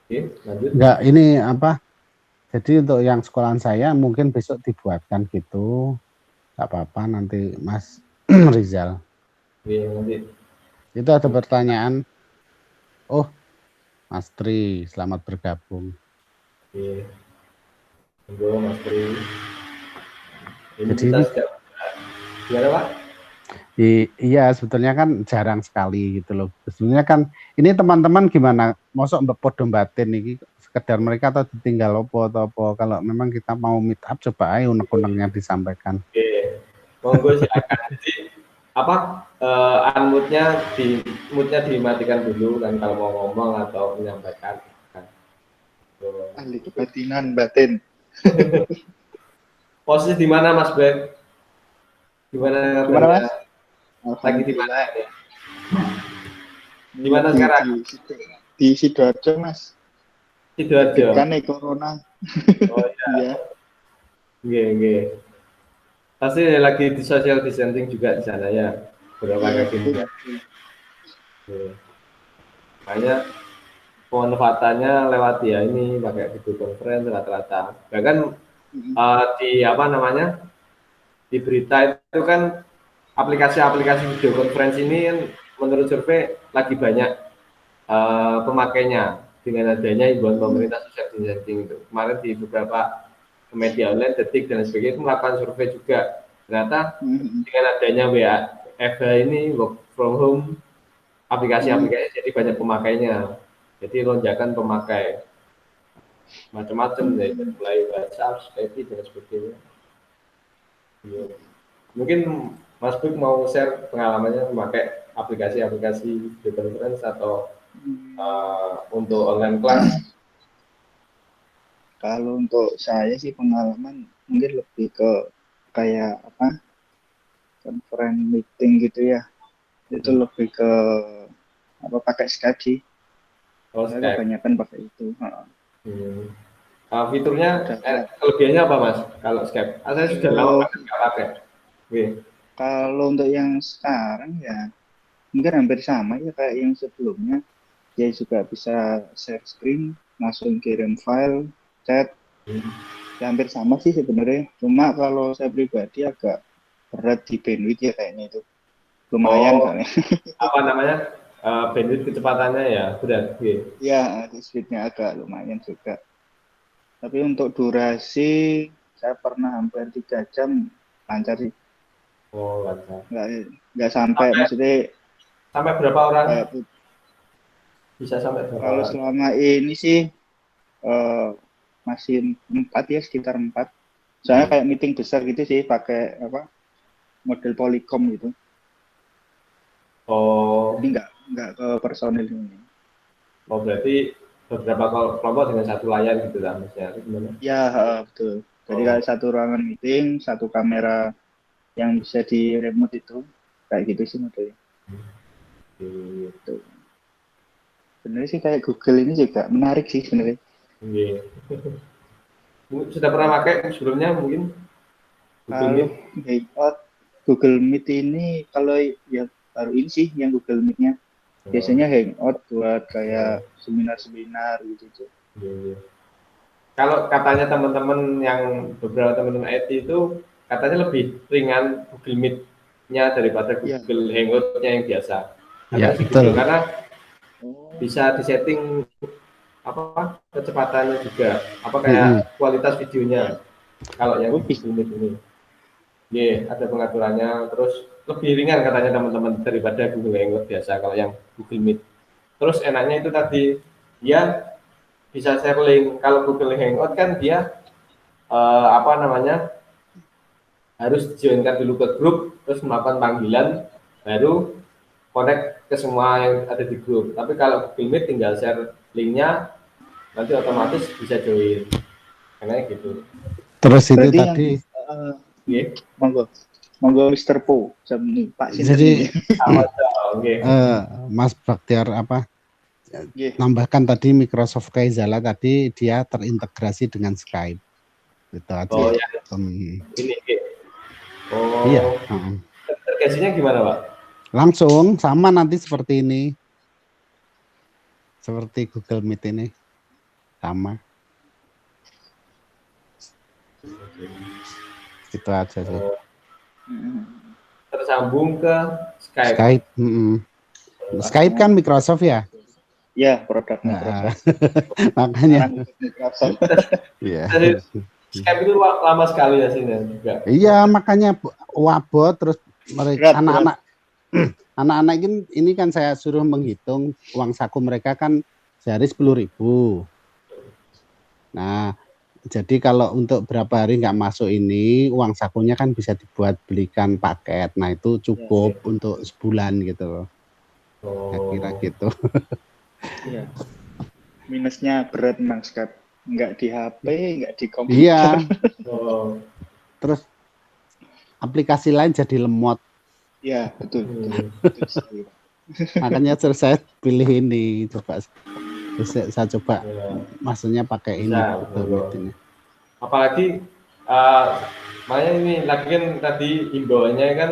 Oke, lanjut. enggak ini apa? Jadi untuk yang sekolahan saya mungkin besok dibuatkan gitu. Enggak apa-apa nanti Mas Rizal. Oke, nanti. Itu ada pertanyaan. Oh, Mas Tri, selamat bergabung. Oke. Monggo Mas Tri. Ini Jadi kita ini sudah gimana Pak? iya sebetulnya kan jarang sekali gitu loh. Sebetulnya kan ini teman-teman gimana? Mosok mbok podo batin iki sekedar mereka atau ditinggal opo atau apa? Kalau memang kita mau meet up coba aja unek-uneknya disampaikan. Oke. Monggo silakan. Jadi apa unmute-nya mute-nya dimatikan dulu kan kalau mau ngomong atau menyampaikan. Ahli kebatinan batin. Posisi di mana Mas Ben? Gimana Gimana kabarnya? Mas? Lagi di mana? Alhamdulillah. Di mana sekarang? Di Sidoarjo Mas. Sidoarjo. Kan nih corona. Oh iya. Iya. Nggih. Pasti lagi di social distancing juga di sana ya. Berapa kaki ya. Makanya pemanfaatannya lewat ya ini pakai video conference rata-rata. Bahkan di apa namanya? Di berita itu kan aplikasi-aplikasi video conference ini kan menurut survei lagi banyak pemakainya dengan adanya himbauan pemerintah social distancing itu. Kemarin di beberapa media online, Detik dan sebagainya itu melakukan survei juga. Ternyata dengan adanya WFH ini work from home, aplikasi-aplikasi jadi banyak pemakainya. Jadi lonjakan pemakai macam-macam dari mulai WhatsApp, Skype dan sebagainya. Ya. Mungkin Mas Buk mau share pengalamannya memakai aplikasi-aplikasi video conference atau untuk online class. Kalau untuk saya sih pengalaman mungkin lebih ke kayak apa? Conference meeting gitu ya. Itu lebih ke apa pakai Skype sih. Oh, Saya Skype. kebanyakan pakai itu. Fiturnya kelebihannya apa Mas kalau Skype? Saya sudah lama banget nggak pakai. Kalau untuk yang sekarang ya mungkin hampir sama ya kayak yang sebelumnya. Dia juga bisa share screen, langsung kirim file, chat. Ya, hampir sama sih sebenarnya. Cuma kalau saya pribadi agak berat di bandwidth ya kayaknya itu. Lumayan soalnya. Apa namanya? Bandwidth kecepatannya ya berat. Ya, speednya agak lumayan juga. Tapi untuk durasi saya pernah hampir 3 jam lancar sih. Oh, lancar. Nggak sampai maksudnya. Sampai berapa orang? Bisa sampai berapa kalau orang? Selama ini sih masih 4 ya, sekitar 4. Soalnya kayak meeting besar gitu sih pakai apa model Polycom gitu. Oh. Jadi nggak ke personil ini. Oh, berarti beberapa kelompok dengan satu layar gitu lah maksudnya. Gimana? Ya, betul. Jadi kayak satu ruangan meeting, satu kamera yang bisa di remote itu. Kayak gitu sih modelnya. Gitu. Sebenarnya sih kayak Google ini juga menarik sih sebenarnya. Sudah pernah pakai sebelumnya mungkin? Kalau Hangout, Google Meet ini kalau ya baru ini sih yang Google Meet-nya. Biasanya Hangout buat kayak seminar-seminar gitu. Kalau katanya teman-teman yang beberapa teman-teman IT itu katanya lebih ringan Google Meet-nya daripada Google Hangout-nya yang biasa. Ya, betul. Karena bisa disetting apa kecepatannya juga, apa kayak kualitas videonya. Kalau yang Google Meet ini, ada pengaturannya. Terus lebih ringan katanya teman-teman daripada Google Hangout biasa. Kalau yang Google Meet, terus enaknya itu tadi dia bisa share link. Kalau Google Hangout kan dia apa namanya harus joinkan dulu ke grup, terus melakukan panggilan, baru connect ke semua yang ada di grup. Tapi kalau Google Meet tinggal share linknya, nanti otomatis bisa join. Karena gitu. Terus itu berarti tadi. Monggo Mr. Po, Pak Sinten. Jadi Mas Baktiar apa? Nambahkan tadi Microsoft Kaizala tadi dia terintegrasi dengan Skype. Gitu aja. Oh ya. Ini. Oh. Iya. Integrasinya gimana, Pak? Langsung sama nanti seperti ini. Seperti Google Meet ini. Sama. Gitu aja sih. Tersambung ke Skype. Skype kan Microsoft ya? Ya, produk Nah, Microsoft. makanya Anak Microsoft. ya. Jadi Skype itu lama sekali ya sini juga. Iya, makanya wabot terus mereka Berat. anak-anak anak-anak ini kan saya suruh menghitung uang saku mereka kan sehari 10.000. Nah, jadi kalau untuk berapa hari nggak masuk ini, uang sakunya kan bisa dibuat belikan paket. Nah, itu cukup untuk sebulan gitu loh. Kira Oh, gitu. Iya. Minusnya berat Mang Skype. Nggak di HP, nggak di komputer. Iya, oh, terus aplikasi lain jadi lemot. Ya, betul. hmm. Betul sekali, Pak. Makanya terus saya pilih ini, coba saya coba Ya, maksudnya pakai ini bisa, Google monggo. Meet ini. Apalagi makanya ini lagi kan tadi himbauannya kan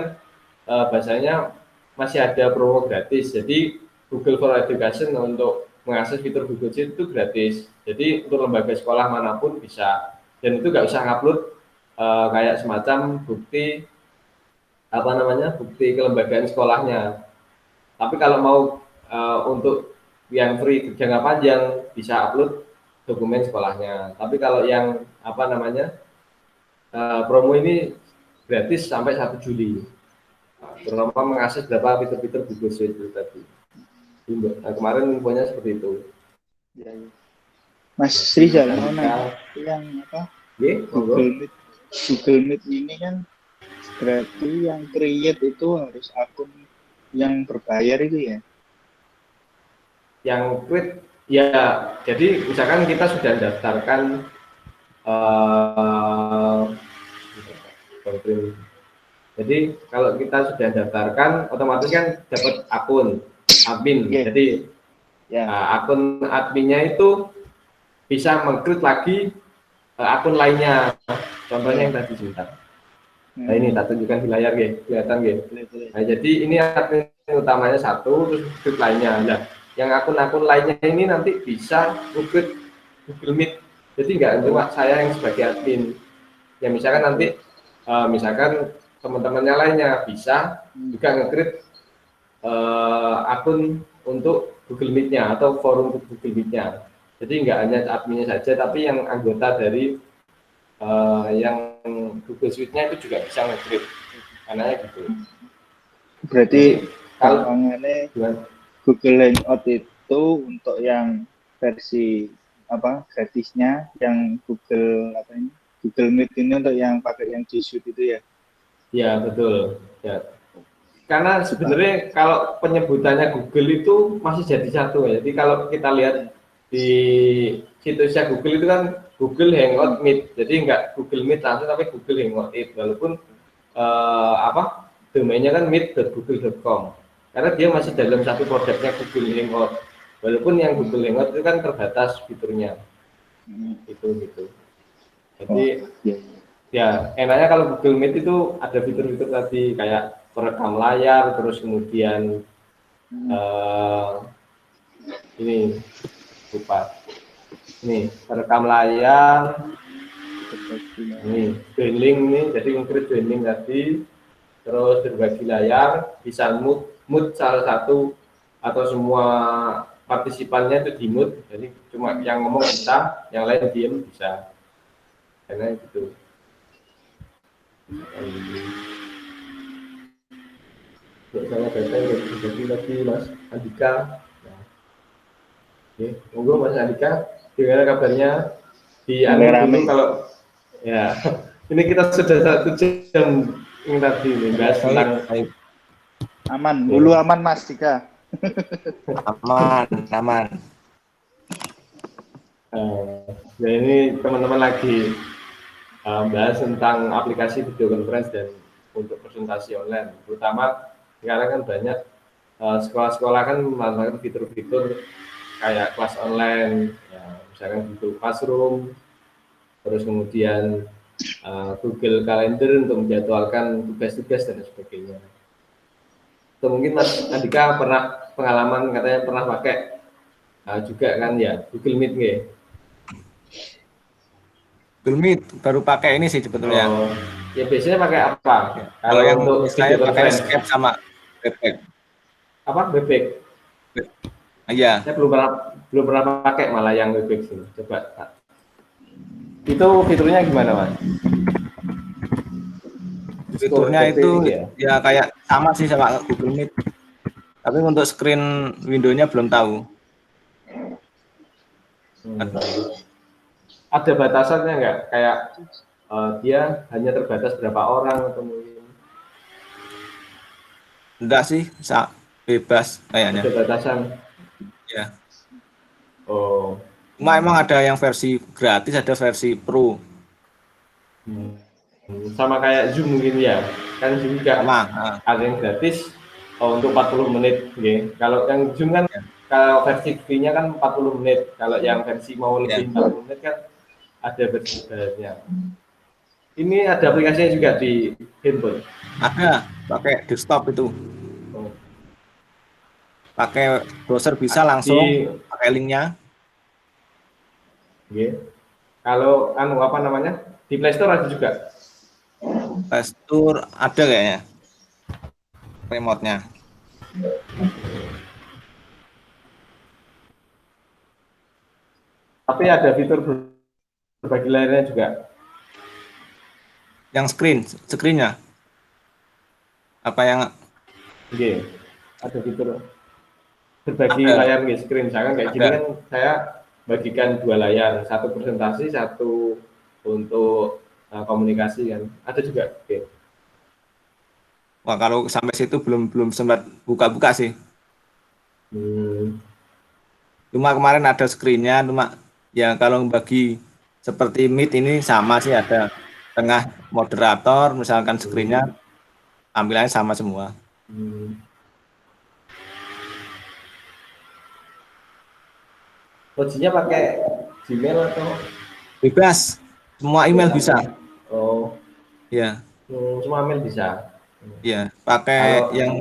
bahasanya masih ada promo gratis. Jadi Google for Education untuk mengakses fitur Google Sheet itu gratis. Jadi untuk lembaga sekolah manapun bisa. Dan itu nggak usah ngupload kayak semacam bukti apa namanya bukti kelembagaan sekolahnya. Tapi kalau mau untuk yang free jangka panjang bisa upload dokumen sekolahnya. Tapi kalau yang apa namanya promo ini gratis sampai 1 Juli. Terutama mengakses berapa fitur-fitur Google Sheet itu tadi. Nah, kemarin infonya seperti itu. Ya, ya. Mas Rizal mau nanya yang apa? Google. Google Meet ini kan berarti yang create itu harus akun yang berbayar itu ya? Yang create ya, jadi misalkan kita sudah daftarkan jadi kalau kita sudah daftarkan otomatis kan dapat akun admin. Okay. Jadi akun adminnya itu bisa meng-create lagi akun lainnya. Contohnya yang tadi Cinta. Nah ini tak tunjukkan di layar kelihatan Nah jadi ini admin utamanya satu, terus create lainnya. Nah yang akun-akun lainnya ini nanti bisa nge-create Google Meet. Jadi nggak cuma saya yang sebagai admin. Ya misalkan nanti misalkan teman-temannya lainnya bisa juga nge-create akun untuk Google Meet-nya atau forum untuk Google Meet-nya. Jadi nggak hanya adminnya saja, tapi yang anggota dari yang Google Suite-nya itu juga bisa nge-create. Karena gitu. Berarti kalau Google Hangout itu untuk yang versi apa gratisnya, yang Google apa ini? Google Meet ini untuk yang pakai yang G Suite itu ya? Ya, betul. Ya. Karena sebenarnya kalau penyebutannya Google itu masih jadi satu ya. Jadi kalau kita lihat di situsnya Google itu kan Google Hangout Meet. Jadi enggak Google Meet langsung, tapi Google Hangout Meet. Walaupun domainnya kan meet.google.com. Karena dia masih dalam satu produknya Google Hangout. Walaupun yang Google Hangout itu kan terbatas fiturnya. Gitu. Jadi ya enaknya kalau Google Meet itu ada fitur-fitur tadi kayak perekam layar, terus kemudian ini lupa, ini perekam layar, ini joining nih, jadi nge-create joining tadi, terus berbagi layar, bisa mute salah satu atau semua partisipannya itu di mute, jadi cuma yang ngomong bisa, yang lain diem bisa, karena gitu. Sama data yang berbagi lagi Mas Andika. Oke, monggo Mas Andika, gimana kabarnya? Di dulu kalau ya ini kita sudah 1 jam ini tadi nih bahas tentang aman dulu aman Mas Dika. aman. Nah ini teman-teman lagi bahas tentang aplikasi video conference dan untuk presentasi online, terutama sekarang kan banyak sekolah-sekolah kan menggunakan fitur-fitur kayak kelas online, ya, misalkan Google Classroom, terus kemudian Google Calendar untuk menjadwalkan tugas-tugas dan sebagainya. Atau mungkin Mas Andika pernah pengalaman katanya pernah pakai juga kan ya Google Meet nggih? Google Meet baru pakai ini sih sebetulnya. Oh, ya biasanya pakai apa? Ya, kalau yang untuk saya pakai Skype sama Webex. Apa? Webex? Iya, Saya belum pernah pakai malah yang Webex ini. Coba Pak. Itu fiturnya gimana Mas? Discord fiturnya gede itu gitu ya. ya kayak sama sih sama Google Meet. Tapi untuk screen window-nya belum tahu. Hmm. Ada batasannya nggak? Kayak dia hanya terbatas berapa orang atau mungkin Enggak sih, bebas kayaknya. ada batasan? Ya. Oh, Cuma emang ada yang versi gratis, ada versi pro. sama kayak Zoom mungkin ya. Kan Zoom juga Sama. Nah, ada yang gratis untuk 40 menit. Okay. Kalau yang Zoom kan ya, kalau versi free-nya kan 40 menit. Kalau yang versi mau ya. lebih 40 menit kan ada versi bayarnya. Ini ada aplikasinya juga di handphone. Ada pakai desktop itu. Oh. Pakai browser bisa langsung Di pakai linknya. okay. Kalau apa namanya? Di Play Store ada juga. Store ada kayaknya remote-nya. Tapi ada fitur berbagi layarnya juga. Yang screen-nya. Apa yang Okay. Ada fitur berbagi ada? layar nih screen. Misalkan kayak gini Ada. kan saya bagikan 2 layar, satu presentasi, satu untuk komunikasi kan. Ada juga. Okay. Wah, kalau sampai situ belum sempat buka-buka sih. Cuma kemarin ada screen-nya, cuma ya kalau bagi seperti Meet ini sama sih, ada tengah moderator, misalkan screen-nya tampilannya sama semua. Loginya pakai Gmail atau Bebas, semua email bisa. oh Ya, semua mail bisa. ya, pakai Kalau yang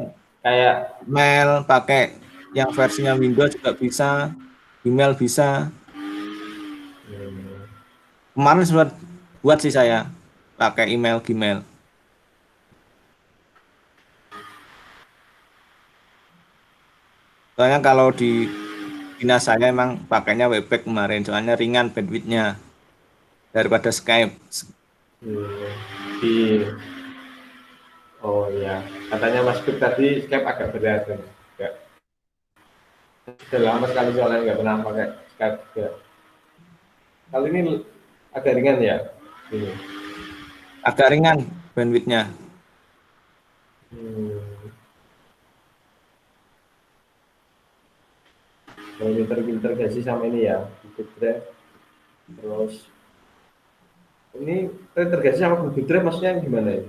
kayak mail, pakai yang versinya Windows juga bisa, email bisa. Kemarin sempat buat sih saya pakai email Gmail. Soalnya kalau di dinas saya emang pakainya Webex kemarin, soalnya ringan bandwidth-nya daripada Skype. di oh ya katanya Mas Bud tadi Skype agak berat kan. Sudah lama sekali soalnya nggak pernah pakai Skype juga. Kali ini agak ringan ya ini. Agak ringan bandwidth-nya. Kalau terintegrasi sama ini ya Google Drive. Terus ini terintegrasi sama Google Drive maksudnya gimana ya?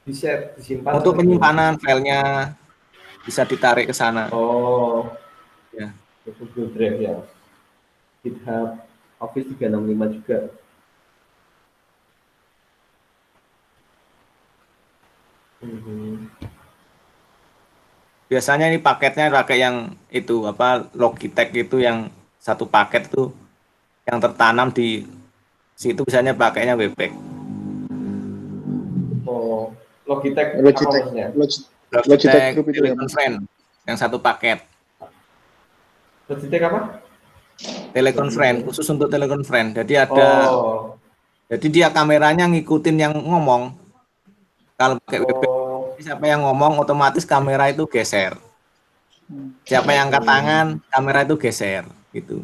Disimpan Untuk sama penyimpanan filenya bisa ditarik ke sana. oh Ya. Google Drive ya. GitHub Office 365 juga. Biasanya ini paketnya pakai yang itu apa Logitech itu yang satu paket itu yang tertanam di situ, biasanya pakainya Webex. Oh, Logitech apa Logitech, maksudnya? Logitech Logitech Group itu ya, Mas? Teleconference yang satu paket. Logitech apa? Teleconference khusus untuk teleconference. Jadi ada Oh, jadi dia kameranya ngikutin yang ngomong. Kalau pakai Webex, oh, siapa yang ngomong otomatis kamera itu geser. Siapa yang angkat tangan, kamera itu geser gitu.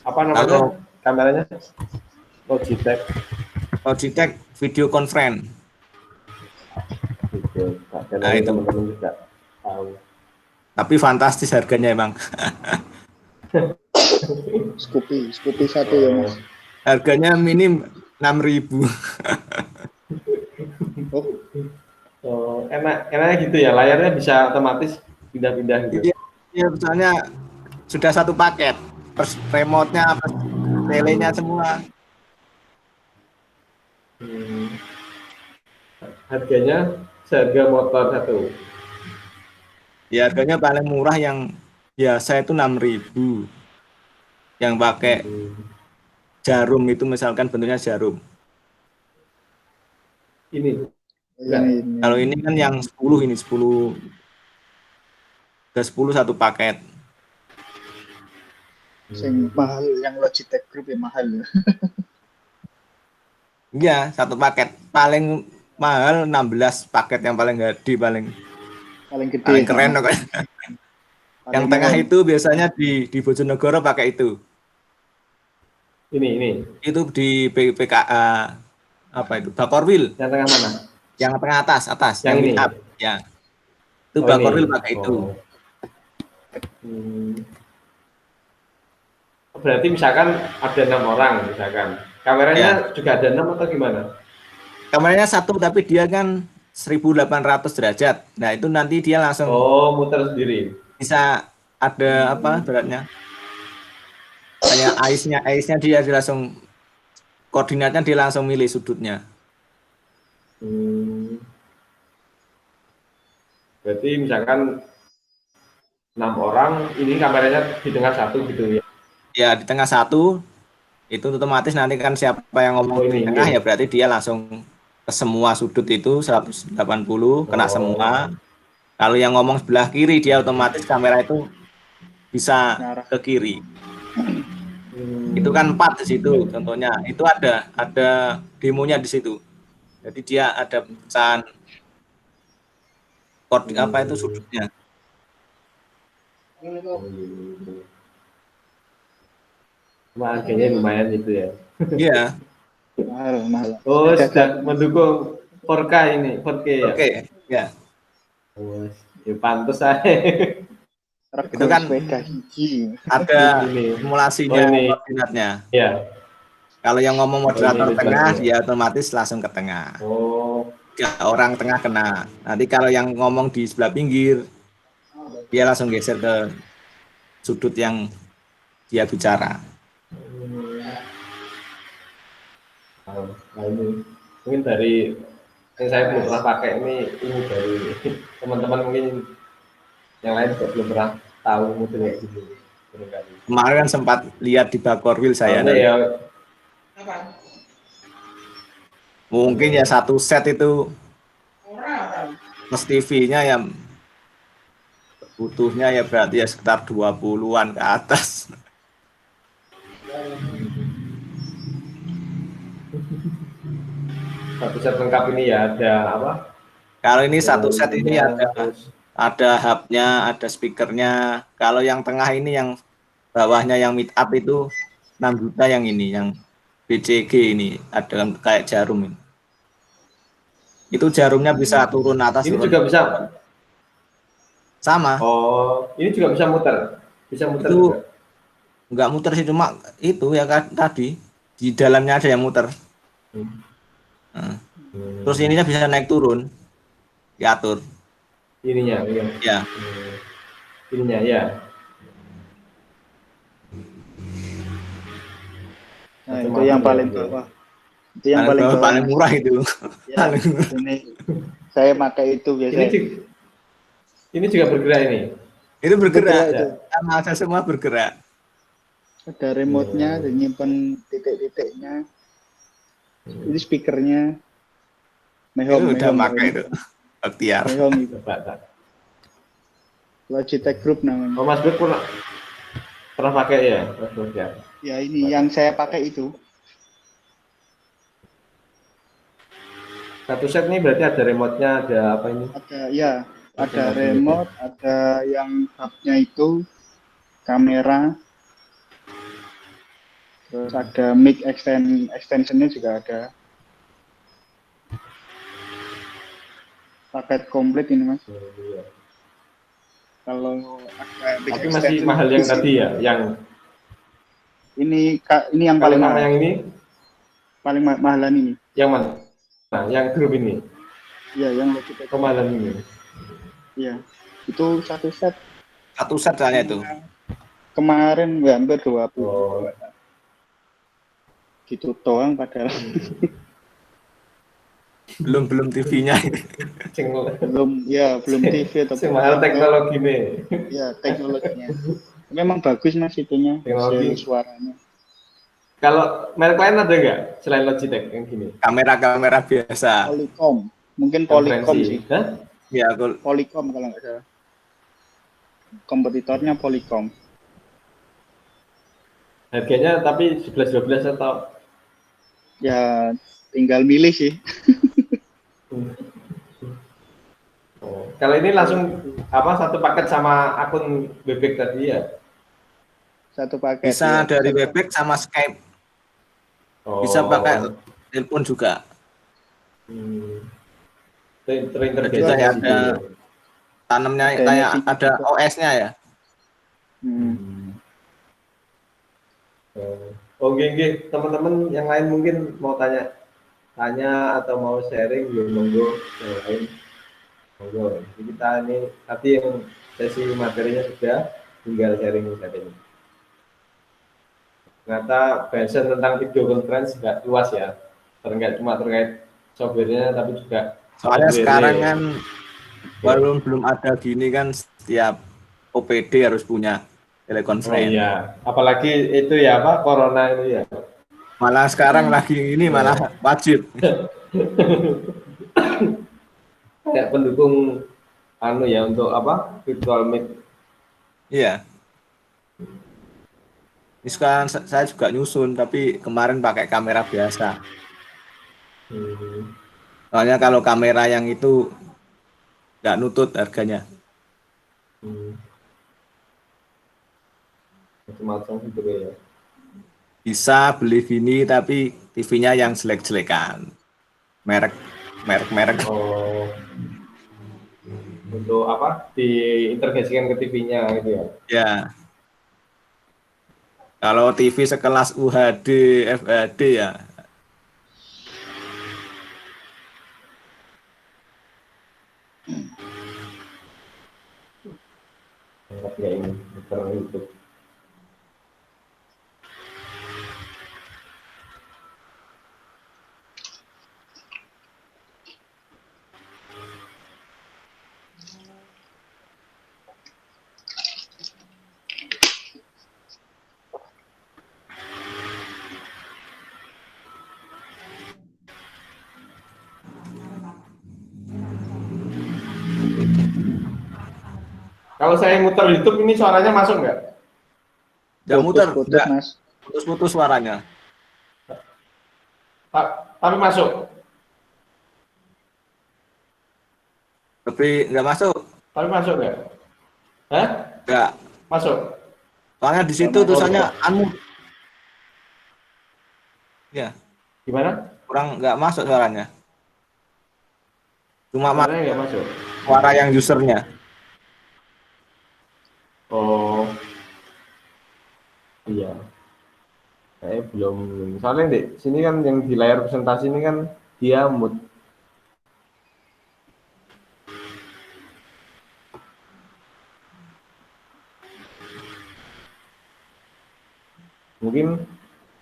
apa namanya? Kalau Kameranya? Logitech. Logitech video conference. Gitu. Nah, itu. Teman-teman juga tahu. Tapi fantastis harganya emang. Scoopy satu ya, Mas. Harganya minim 6.000. Oh, enaknya gitu ya. Layarnya bisa otomatis pindah-pindah gitu. Iya, misalnya sudah satu paket. Terus remote-nya, telenya semua. Harganya seharga motor satu. Ya, harganya paling murah yang biasa itu 6.000. Yang pakai jarum itu misalkan bentuknya jarum. Ini. Ini. Kalau ini kan yang 10 ini 10 Ada 10 satu paket. Sing mahal yang Logitech Group ya mahal ya. Iya, satu paket. Paling mahal 16 paket yang paling gede, paling Paling gede. paling keren pokoknya. Paling Yang tengah mewah. itu biasanya di Bojonegoro pakai itu. Ini. Itu di PKA apa itu? Bakorwil. Yang tengah mana? Yang tengah atas, Yang ini. meet up. Ya. Itu Oh, Bakorwil ini. pakai itu. Oh. Berarti misalkan ada 6 orang misalkan. Kameranya juga ada 6 atau gimana? Kameranya satu tapi dia kan 1800 derajat. Nah, itu nanti dia langsung muter sendiri. bisa ada apa beratnya? Kayak eyes-nya dia langsung koordinatnya dia langsung milih sudutnya. Berarti misalkan 6 orang, ini kameranya di tengah satu gitu ya? Ya, di tengah satu, itu otomatis nanti kan siapa yang ngomong di tengah ya berarti dia langsung ke semua sudut itu 180, kena semua. Kalau yang ngomong sebelah kiri, dia otomatis kamera itu bisa ke kiri. Itu kan 4 di situ contohnya. Itu ada demonya di situ. Jadi dia ada pecahan apa itu sudutnya. Cuma harganya lumayan gitu ya. Iya. Mahal. Oh, sudah mendukung 4K ini, 4K ya. Oke, ya. Oh, ya pantas saya. Itu kan ada simulasinya, koordinatnya. Iya. Kalau yang ngomong moderator tengah, dia otomatis langsung ke tengah. Oh. Ya, orang tengah kena. Nanti kalau yang ngomong di sebelah pinggir, dia langsung geser ke sudut yang dia bicara. Nah, ini mungkin dari yang saya belum pernah pakai ini dari teman-teman mungkin yang lain juga belum pernah tahu mobil kayak gitu. Kemarin kan sempat lihat di Bakorwil saya. Ya, mungkin ya satu set itu plus TV-nya ya butuhnya ya berarti ya sekitar 20-an ke atas. Satu set lengkap ini ya ada apa? Kalau ini satu set ini ada hub-nya, ada speakernya. Kalau yang tengah ini yang bawahnya yang meet up itu 6 juta yang ini, yang BCG ini ada kayak jarum ini. Itu jarumnya bisa turun atas. Ini juga bisa. Sama. Oh, ini juga bisa muter. Bisa muter itu juga. Enggak muter sih, cuma itu ya kan tadi di dalamnya ada yang muter. Terus ininya bisa naik turun, diatur. Ininya, iya. Ya. Ininya, ya. Nah, itu yang paling bawah. Itu yang paling bawah. Paling murah itu. Ya, ini saya pakai itu biasanya. Ini juga bergerak ini. Itu bergerak. Sama ada semua bergerak. Ada remote-nya, ada nyimpen titik-titiknya. Ini speakernya. Itu udah pakai itu. Aktiar. Itu. Logitech Group namanya. Oh, Mas Bud pernah pakai ya? Ya, ini yang saya pakai itu. Satu set ini berarti ada remote-nya, ada apa ini? Ada remote, ada yang hub-nya itu, kamera, terus ada mic extension-nya juga ada. Paket komplit ini, Mas. Kalau ada mic tapi masih mahal yang tadi ya, yang ini yang paling mahal. Yang ini paling mahalan ini. Yang mana? Nah, yang grup ini. Iya, yang Logitech. Kemahalan ini. Iya, itu satu set. Satu set soalnya itu. Kemarin hampir 20. Gitu doang padahal. belum TV-nya. belum TV atau mahal teknologi nih. Ya, teknologinya. Memang bagus Mas itunya, suaranya. Kalau merek lain ada nggak selain Logitech yang gini? Kamera biasa. Polycom, mungkin Polycom sih. Hah? Ya, Polycom kalau nggak salah. kompetitornya Polycom. Harganya tapi 11-12 atau Ya tinggal milih sih. kalau ini langsung satu paket sama akun bebek tadi ya? Satu paket. Bisa ya. dari Webex sama Skype. Bisa pakai telepon juga. Terintegrasi Jadi kayak di ada situ. tanamnya Ada kayak NFC ada juga. OS-nya ya. Oke, teman-teman yang lain mungkin mau tanya atau mau sharing, ya monggo yang lain. Monggo. Jadi kita ini tadi yang sesi materinya sudah, tinggal sharing. Ternyata bahasan tentang video conference nggak luas ya, nggak cuma terkait softwarenya tapi juga Soalnya hardware-nya. sekarang kan walaupun belum ada gini kan setiap OPD harus punya Oh telekonferensi. iya, apalagi itu ya corona itu ya. Malah sekarang lagi ini malah wajib. Kayak pendukung ya untuk virtual meet. Iya. Ini sekarang saya juga nyusun tapi kemarin pakai kamera biasa. Soalnya kalau kamera yang itu nggak nutut harganya. Macam-macam gitu ya. Bisa beli gini tapi TV-nya yang jelek-jelekan. Merek. Oh, untuk diintegrasikan ke TV-nya gitu ya. Ya. Kalau TV sekelas UHD, FHD ya. Ya ini karena YouTube. Kalau saya muter YouTube ini suaranya masuk nggak? Nggak muter, Putus, Mas. putus-putus suaranya. Tapi masuk. Tapi nggak masuk. Tapi masuk nggak? Hah? Nggak. Masuk. Soalnya di situ tulisannya unmute. Ya. Gimana? Kurang nggak masuk suaranya. Cuma Suaranya nggak masuk. suara yang usernya. Oh. Iya. Saya belum. Soalnya di sini kan yang di layar presentasi ini kan dia mute. Mungkin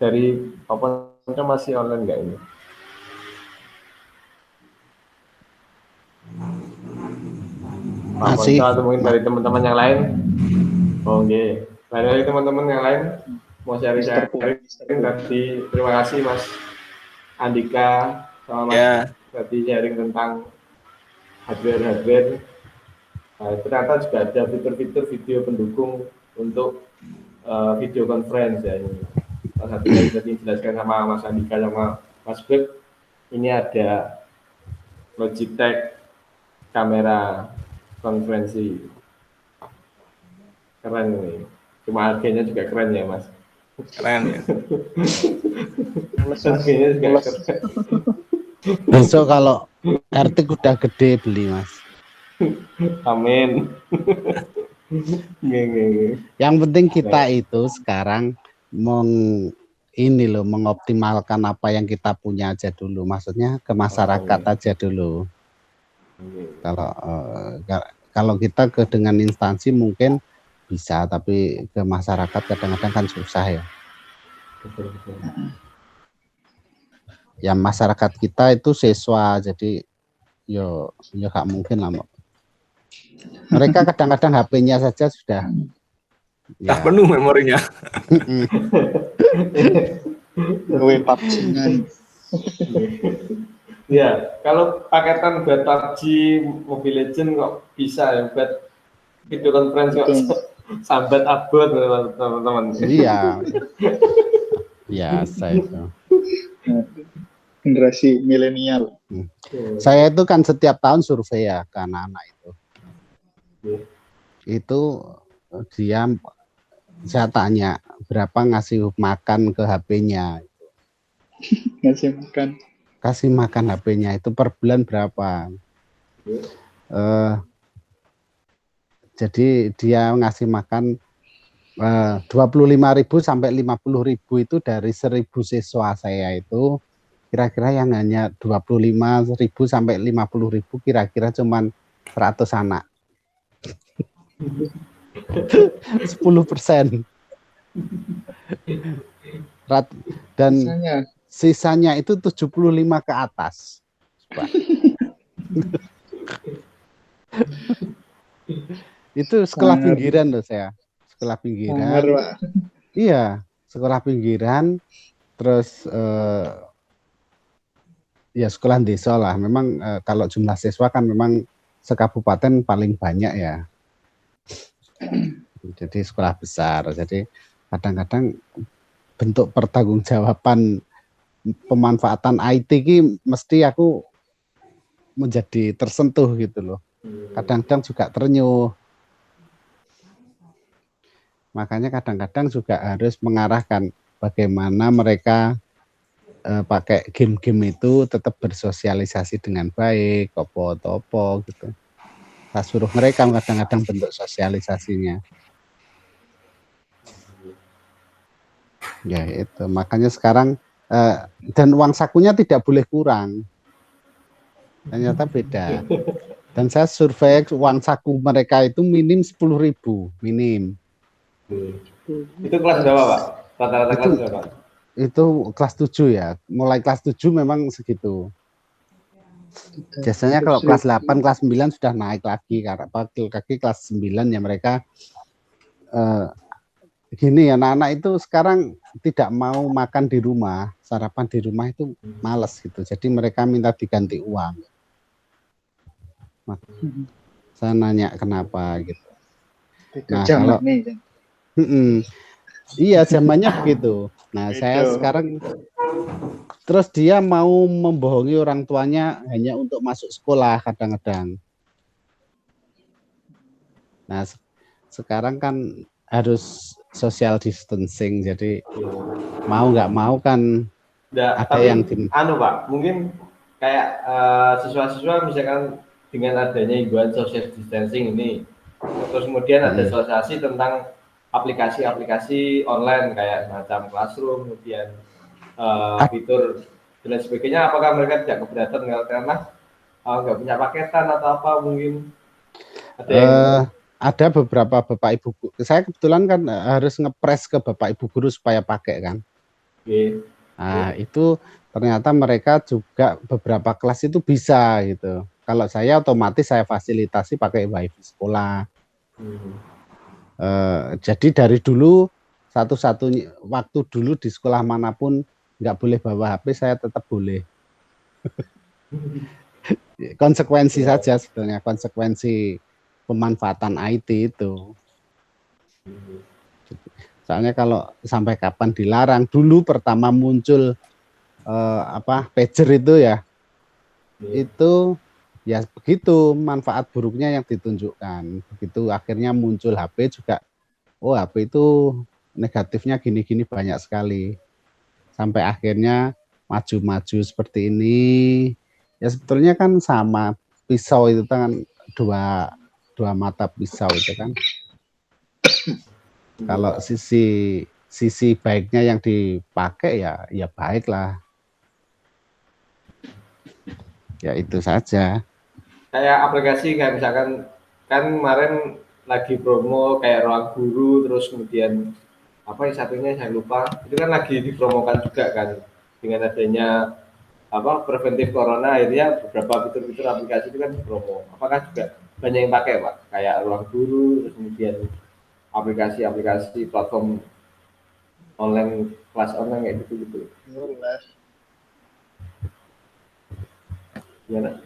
dari PowerPoint masih online nggak ini? Masih. Atau mungkin dari teman-teman yang lain? Oke. Dari teman-teman yang lain mau sharing tadi. Terima kasih Mas Andika sama Mas tadi sharing tentang hardware. Ternyata juga ada fitur-fitur video pendukung untuk video conference ya ini. Salah satunya tadi dijelaskan sama Mas Andika sama Mas Beb. Ini ada Logitech kamera konferensi. Keren ini. Cuma harganya juga keren ya Mas. Keren ya. Harganya juga keren. Besok kalau RT udah gede beli Mas. Amin. Yang penting kita itu sekarang mengoptimalkan apa yang kita punya aja dulu. Maksudnya ke masyarakat aja dulu. Kalau kita dengan instansi mungkin bisa, tapi ke masyarakat kadang-kadang kan susah ya. Ya masyarakat kita itu siswa, jadi yo gak mungkin lah. Mereka kadang-kadang HP-nya saja sudah penuh memorinya. Ya, kalau paketan buat PUBG Mobile Legends kok bisa ya buat Video conference kok Betul. sambat abot teman-teman. Iya. Biasa itu. Nah, generasi milenial. Saya itu kan setiap tahun survei ya ke anak-anak itu. Iya. Itu dia, saya tanya berapa ngasih makan ke HP-nya. Ngasih makan. Kasih makan HP-nya itu per bulan berapa. Jadi dia ngasih makan 25.000 sampai 50.000 itu dari 1.000 siswa saya itu, kira-kira yang hanya 25.000 sampai 50.000 kira-kira cuman 100 anak. 10%. Dan sisanya itu 75 ke atas. Itu sekolah pinggiran loh saya. Sekolah pinggiran. Iya, sekolah pinggiran. Terus ya sekolah desa lah. Memang kalau jumlah siswa kan memang sekabupaten paling banyak ya. Jadi sekolah besar. Jadi kadang-kadang bentuk pertanggungjawaban pemanfaatan IT ini mesti aku menjadi tersentuh gitu loh. Kadang-kadang juga terenyuh. Makanya kadang-kadang juga harus mengarahkan bagaimana mereka pakai game-game itu tetap bersosialisasi dengan baik, topo gitu. Saya suruh mereka kadang-kadang bentuk sosialisasinya. Ya itu, makanya sekarang dan uang sakunya tidak boleh kurang. Ternyata beda. Dan saya survei uang saku mereka itu minim 10.000, minim. Itu kelas berapa, Pak? Rata-rata kelas berapa? Itu kelas 7 ya. Mulai kelas 7 memang segitu. Biasanya kalau kelas 8, kelas 9 sudah naik lagi. Karena kaki kelas 9 ya mereka gini, anak-anak itu sekarang tidak mau makan di rumah. Sarapan di rumah itu males gitu. Jadi mereka minta diganti uang. Saya nanya kenapa gitu. Nah, kalau iya zamannya begitu. Nah, saya sekarang terus dia mau membohongi orang tuanya hanya untuk masuk sekolah kadang-kadang. Nah, sekarang kan harus social distancing, jadi mau nggak mau kan ada tapi, yang Pak, mungkin kayak siswa-siswa misalkan dengan adanya himbauan social distancing ini, terus kemudian ada sosialisasi tentang aplikasi-aplikasi online kayak macam Classroom, kemudian fitur dan sebagainya, apakah mereka tidak keberatan karena nggak punya paketan atau apa mungkin? Ada beberapa bapak ibu guru. Saya kebetulan kan harus ngepres ke bapak ibu guru supaya pakai kan. Nah, itu ternyata mereka juga beberapa kelas itu bisa gitu. Kalau saya otomatis saya fasilitasi pakai wifi sekolah. Jadi dari dulu satu-satunya waktu dulu di sekolah manapun nggak boleh bawa HP, saya tetap boleh. Konsekuensi saja sebenarnya, konsekuensi pemanfaatan IT itu. Soalnya kalau sampai kapan dilarang, dulu pertama muncul pager itu ya, itu ya begitu manfaat buruknya yang ditunjukkan. Begitu akhirnya muncul HP juga, oh HP itu negatifnya gini-gini banyak sekali. Sampai akhirnya maju-maju seperti ini. Ya sebetulnya kan sama, pisau itu kan dua mata pisau itu kan. Kalau sisi baiknya yang dipakai ya baiklah. Ya itu saja. Kayak aplikasi kayak misalkan kan kemarin lagi promo kayak Ruang Guru, terus kemudian apa yang satunya saya lupa, itu kan lagi dipromokan juga kan dengan adanya preventif corona, akhirnya beberapa fitur-fitur aplikasi itu kan dipromo. Apakah juga banyak yang pakai, Pak? Kayak Ruang Guru, terus kemudian aplikasi-aplikasi platform online, kelas online kayak gitu-gitu. Gimana?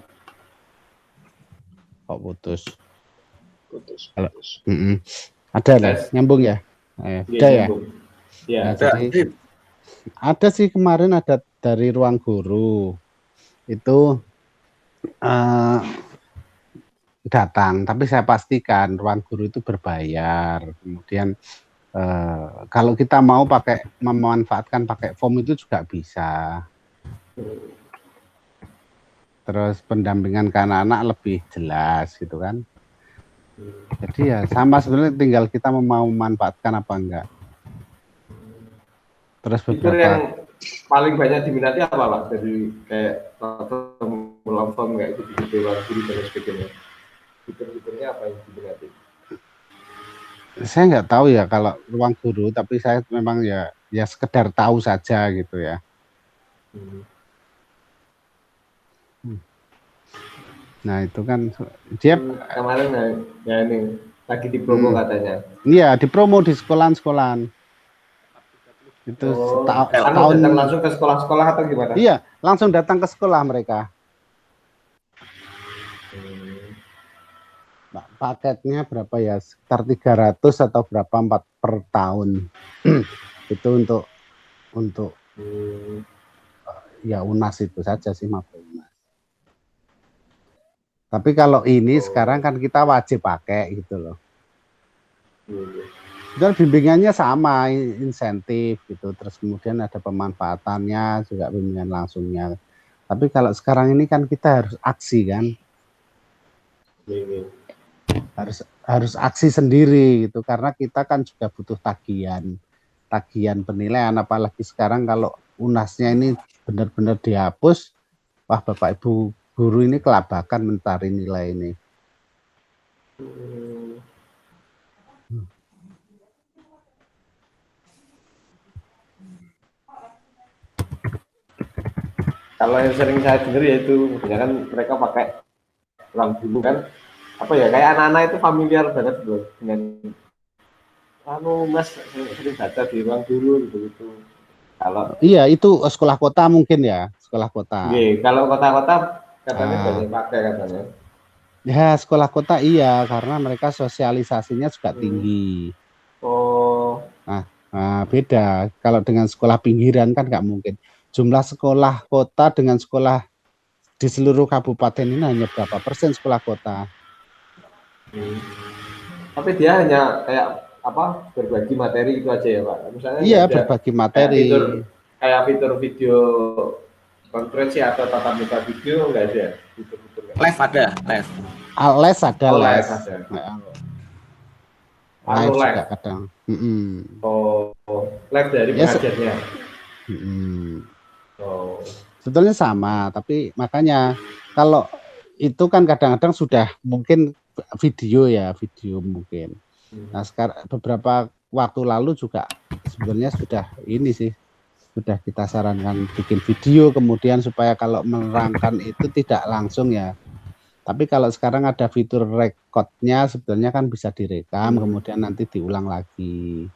Kok putus? Kalau- Putus. Ada lah, Tes. nyambung ya? Iya, Ada ya? nyambung. Iya. Nah, Ada. jadi ada sih kemarin ada dari ruang guru itu datang, tapi saya pastikan ruang guru itu berbayar. Kemudian kalau kita mau memanfaatkan pakai form itu juga bisa. Terus pendampingan ke anak-anak lebih jelas gitu kan. Jadi ya sama sebenarnya, tinggal kita mau memanfaatkan apa enggak. Terus Fitur beberapa yang paling banyak diminati apa Pak? Dari kayak long form kayak gitu, ruang guru dan sebagainya. Fitur-fiturnya apa yang diminati? saya nggak tahu ya kalau ruang guru, tapi saya memang ya sekedar tahu saja gitu ya. Nah itu kan dia Kemarin ya ini lagi di promo katanya. iya dipromo di sekolahan-sekolahan itu Anu datang langsung ke sekolah-sekolah atau gimana? Iya, langsung datang ke sekolah mereka. Nah, paketnya berapa ya? Sekitar 300 atau berapa 4 per tahun. Itu untuk ya UNAS itu saja sih, Maba UNAS. Tapi kalau ini sekarang kan kita wajib pakai gitu loh. Dan bimbingannya sama, insentif gitu. Terus kemudian ada pemanfaatannya juga, bimbingan langsungnya. Tapi kalau sekarang ini kan kita harus aksi kan. Harus aksi sendiri gitu, karena kita kan juga butuh tagihan penilaian, apalagi sekarang kalau UNAS-nya ini benar-benar dihapus, wah Bapak Ibu guru ini kelabakan mencari nilai ini. Kalau yang sering saya dengar yaitu kebanyakan mereka pakai ruang guru kan, apa ya, kayak anak-anak itu familiar banget loh dengan Mas sering baca di ruang guru gitu. Kalau iya itu sekolah kota mungkin ya, sekolah kota. Iya, kalau kota-kota katanya banyak pakai katanya. Ya sekolah kota iya, karena mereka sosialisasinya juga tinggi. Nah, beda kalau dengan sekolah pinggiran kan nggak mungkin. Jumlah sekolah kota dengan sekolah di seluruh kabupaten ini hanya berapa persen sekolah kota. Tapi dia hanya kayak apa, berbagi materi itu aja ya Pak. Misalnya iya berbagi materi. Kayak fitur video konferensi atau tatap muka video nggak ada. Fitur-fitur Live ada, live. Les ada, les. Live ada. Live juga kadang. Live dari pengajarnya. Sebetulnya sama, tapi makanya kalau itu kan kadang-kadang sudah mungkin video mungkin. Nah sekarang beberapa waktu lalu juga sebenarnya sudah ini sih, sudah kita sarankan bikin video kemudian supaya kalau menerangkan itu tidak langsung ya. Tapi kalau sekarang ada fitur recordnya, sebetulnya kan bisa direkam kemudian nanti diulang lagi.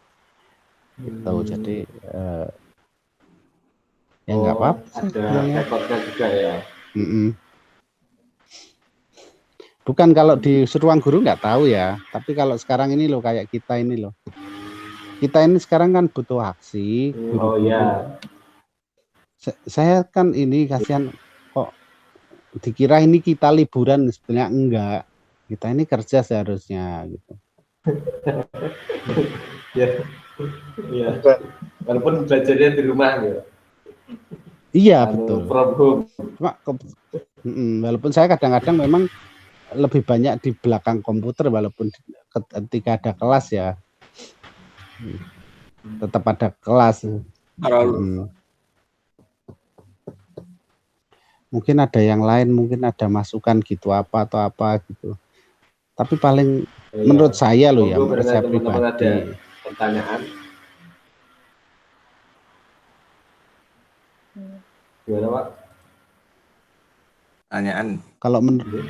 Gitu. Jadi ya nggak apa-apa. Ada recordnya juga ya. Bukan kalau di ruang guru nggak tahu ya, tapi kalau sekarang ini loh kayak kita ini loh. Kita ini sekarang kan butuh aksi. Iya. Saya kan ini kasihan kok dikira ini kita liburan, sebenarnya enggak. Kita ini kerja seharusnya gitu. Iya. Walaupun belajarnya di rumah ya. Iya betul. From home. Walaupun saya kadang-kadang memang lebih banyak di belakang komputer, walaupun ketika ada kelas ya tetap ada kelas. Mungkin ada yang lain, mungkin ada masukan gitu apa atau apa gitu. Tapi paling menurut saya loh ya, menurut saya pribadi. Ada pertanyaan? Gimana Pak? Pertanyaan. Kalau menurut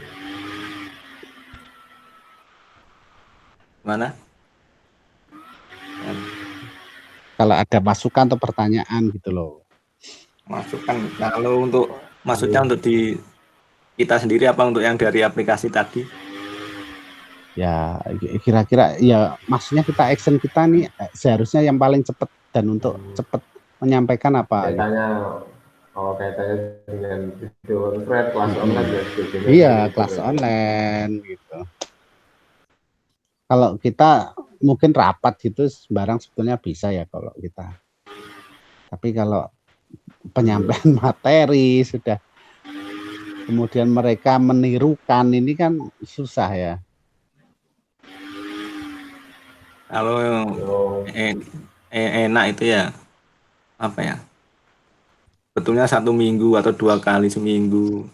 mana? Kalau ada masukan atau pertanyaan gitu loh. Masukan. Kalau untuk maksudnya untuk di kita sendiri apa untuk yang dari aplikasi tadi? Ya kira-kira ya maksudnya kita action kita nih seharusnya yang paling cepat dan untuk cepat menyampaikan apa gitu. Kaitannya dengan video conference, kelas online dan sebagainya. Iya, kelas online gitu. Kalau kita mungkin rapat gitu sembarang sebetulnya bisa ya kalau kita. Tapi kalau penyampaian materi sudah kemudian mereka menirukan ini kan susah ya. Kalau enak itu ya apa ya? Betulnya 1 minggu atau 2 kali seminggu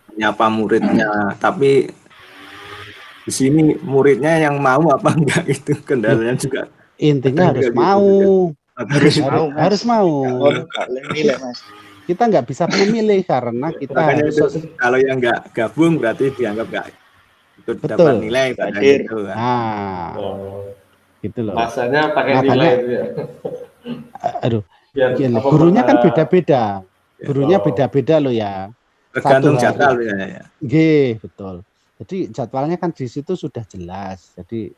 menyapa muridnya. Tapi di sini muridnya yang mau apa enggak itu kendalanya juga. Intinya harus Gitu. mau. Harus mau, Mas. Harus mau. Milih, Mas. Kita nggak bisa memilih karena kita Makanya harus itu, kalau yang nggak gabung berarti dianggap nggak ikut Betul. dapat nilai Hadir. gitu kan. Gitu loh. Rasanya pakai Makanya, nilai itu ya. Aduh, Biar gini, apa, gurunya kan beda-beda. Gurunya Oh. beda-beda loh ya. Tergantung Satu hari. jadwal ya. Betul. Jadi jadwalnya kan di situ sudah jelas. Jadi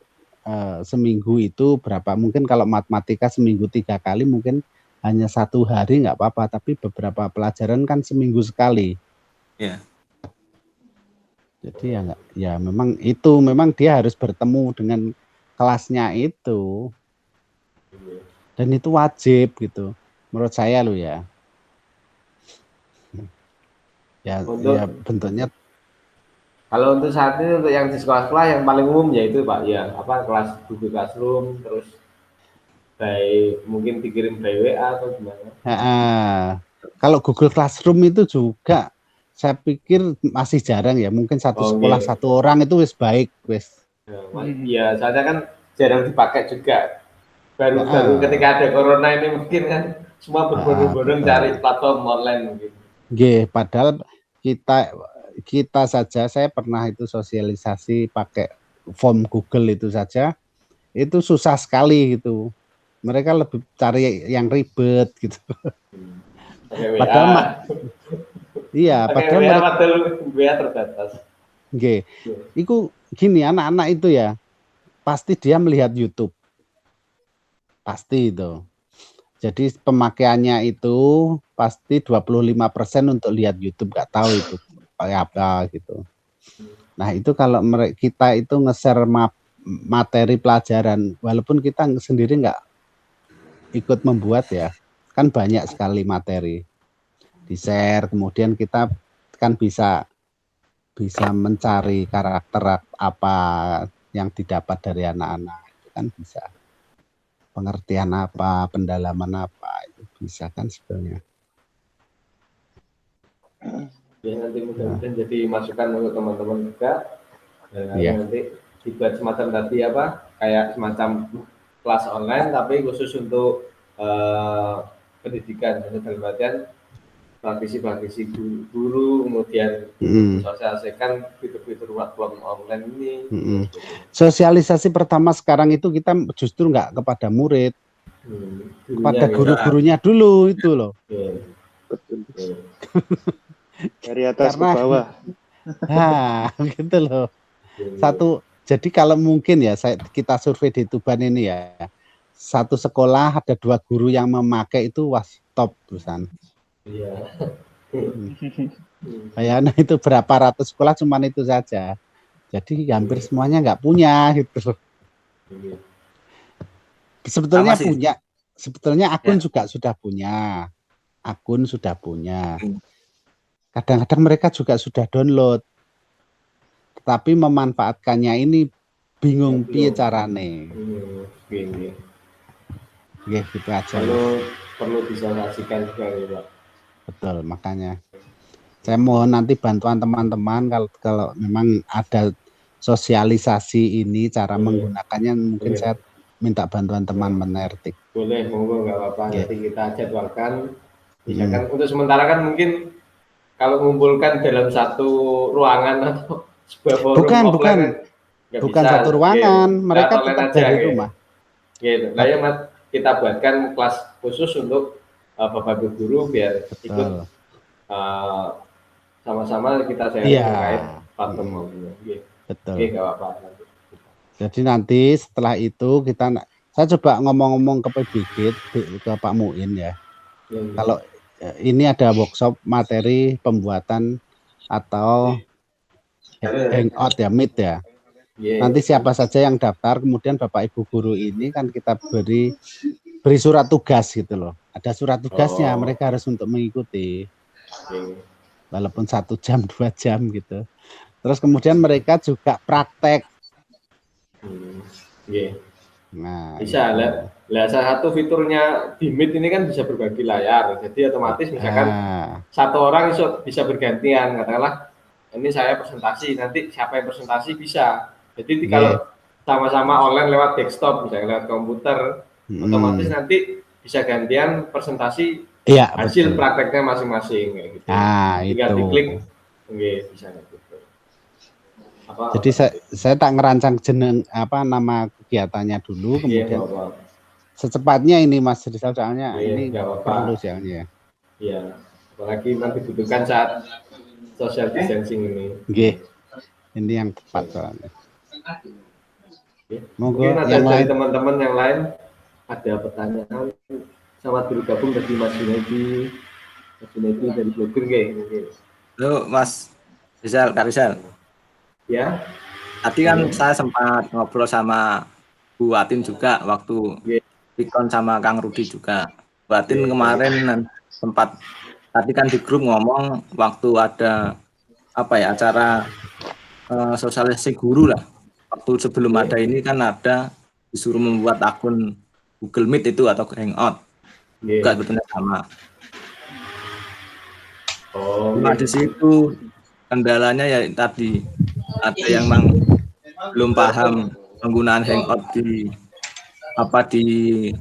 seminggu itu berapa? Mungkin kalau matematika seminggu 3 kali mungkin hanya 1 hari nggak apa-apa. Tapi beberapa pelajaran kan seminggu sekali. Ya. Jadi ya nggak, ya memang dia harus bertemu dengan kelasnya itu. Dan itu wajib gitu. Menurut saya loh ya. Ya bentuknya. Kalau untuk saat ini untuk yang di sekolah-sekolah yang paling umum yaitu Pak ya kelas Google Classroom, terus mungkin dikirim by WA atau gimana? Kalau Google Classroom itu juga saya pikir masih jarang ya, mungkin satu sekolah satu orang itu wis baik wis. Ya, soalnya kan jarang dipakai juga. Baru ketika ada corona ini mungkin kan semua berbondong-bondong cari platform online mungkin. Padahal kita saja, saya pernah itu sosialisasi pakai form Google itu saja, itu susah sekali gitu. Mereka lebih cari yang ribet gitu. Padahal WA terbatas. Itu gini, anak-anak itu ya pasti dia melihat YouTube. Pasti itu. Jadi pemakaiannya itu pasti 25% untuk lihat YouTube, nggak tahu itu kayak apa gitu. Nah itu kalau kita itu nge-share materi pelajaran, walaupun kita sendiri nggak ikut membuat ya, kan banyak sekali materi di-share, kemudian kita kan bisa mencari karakter apa yang didapat dari anak-anak, itu kan bisa. Pengertian apa, pendalaman apa, itu bisa kan sebenarnya. Ya nanti mudah-mudahan jadi masukan untuk teman-teman juga. Nanti dibuat semacam tadi kayak semacam kelas online tapi khusus untuk pendidikan. Jadi dalam artian praktisi guru, kemudian sosialisasikan fitur-fitur platform online ini. Sosialisasi pertama sekarang itu kita justru nggak kepada murid, kepada guru-gurunya dulu itu loh. Betul. Dari atas ke bawah. Gitu loh. Jadi kalau mungkin ya kita survei di Tuban ini ya, satu sekolah ada 2 guru yang memakai itu top terusan. Iya. Bayangin itu berapa ratus sekolah cuman itu saja. Jadi hampir semuanya nggak punya gitu. Sebetulnya akun juga sudah punya. Kadang-kadang mereka juga sudah download. Tetapi memanfaatkannya ini bingung piye carane. Gitu aja. Perlu disosialisasikan juga ya, Pak. Betul, makanya saya mohon nanti bantuan teman-teman kalau memang ada sosialisasi ini cara menggunakannya, mungkin saya minta bantuan teman-teman RT. Boleh, monggo nggak apa-apa. Nanti kita jadwalkan. Misalkan untuk sementara kan mungkin kalau mengumpulkan dalam satu ruangan atau sebuah forum bukan satu ruangan, mereka tetap dari rumah. Gitu. Nah, ya kita buatkan kelas khusus untuk Bapak Ibu guru biar ikut sama-sama kita sharing terkait platform mobilnya. Betul. Nggak apa-apa. Jadi nanti setelah itu saya coba ngomong-ngomong ke PBG, ke Pak Muin ya. Kalau ini ada workshop materi pembuatan atau hangout ya, meet ya. Nanti siapa saja yang daftar, kemudian Bapak Ibu guru ini kan kita beri surat tugas gitu loh. Ada surat tugasnya, mereka harus untuk mengikuti. Walaupun 1 jam, 2 jam gitu. Terus kemudian mereka juga praktek. Nah, bisa lah salah satu fiturnya di Meet ini kan bisa berbagi layar, jadi otomatis misalkan satu orang bisa bergantian, katakanlah ini saya presentasi, nanti siapa yang presentasi bisa, jadi kalau sama-sama online lewat desktop, misalnya lewat komputer, otomatis nanti bisa gantian presentasi hasil prakteknya masing-masing kayak gitu. Tinggal diklik, bisa gitu. Jadi saya tak ngerancang nama kegiatannya dulu, kemudian secepatnya ini Mas Rizal, soalnya ini perlu soalnya. Iya, apalagi nanti dibutuhkan saat social distancing ini. Ini yang tepat soalnya. Mungkin ada dari teman-teman yang lain ada pertanyaan. Selamat bergabung tadi Mas Junaidi dari blogger Halo Mas Rizal, Kak Rizal. Ya. Tadi kan saya sempat ngobrol sama Bu Atin juga waktu Pikon sama Kang Rudi juga. Bu Atin kemarin sempat tadi kan di grup ngomong waktu ada acara sosialisasi guru lah. Waktu sebelum ada ini kan ada disuruh membuat akun Google Meet itu atau Hangout. Juga sebetulnya sama. Nah di situ kendalanya ya tadi ada yang belum paham penggunaan Hangout di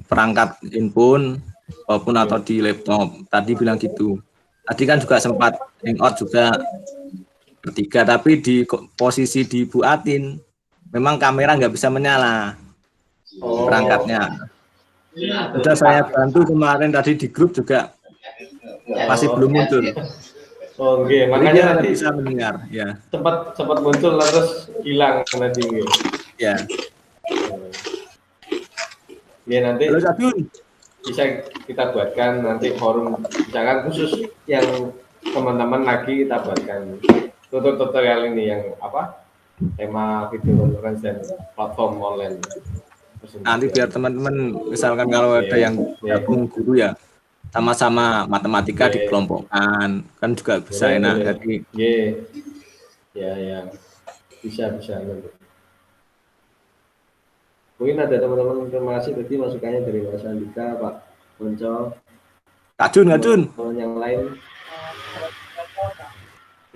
perangkat handphone maupun atau di laptop. Tadi bilang gitu. Tadi kan juga sempat Hangout juga bertiga, tapi di posisi di Bu Atin memang kamera nggak bisa menyala perangkatnya. Sudah saya bantu kemarin tadi di grup juga masih belum muncul. Makanya nanti bisa mendengar, ya. Sempat muncul terus hilang nanti. Ya. Ya nanti bisa kita buatkan nanti forum, misalkan khusus yang teman-teman lagi kita buatkan tutorial ini yang tema video conference dan platform online. Nanti biar teman-teman misalkan kalau ada yang gabung guru ya sama-sama matematika dikelompokkan kan juga bisa enak. Jadi ya bisa mungkin ada teman-teman. Terima kasih tadi masukannya dari Mas Andika, Pak Bonco, Kak Jun yang lain.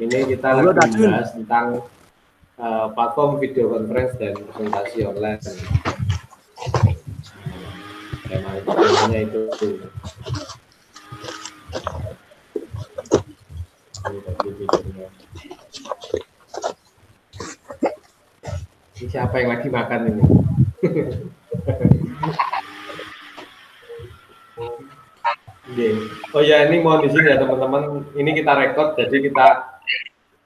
Ini kita lagi bahas tentang platform video conference dan presentasi online. Temanya itu. Ini siapa yang lagi makan ini? Oh ya, ini mohon izin ya teman-teman, ini kita record, jadi kita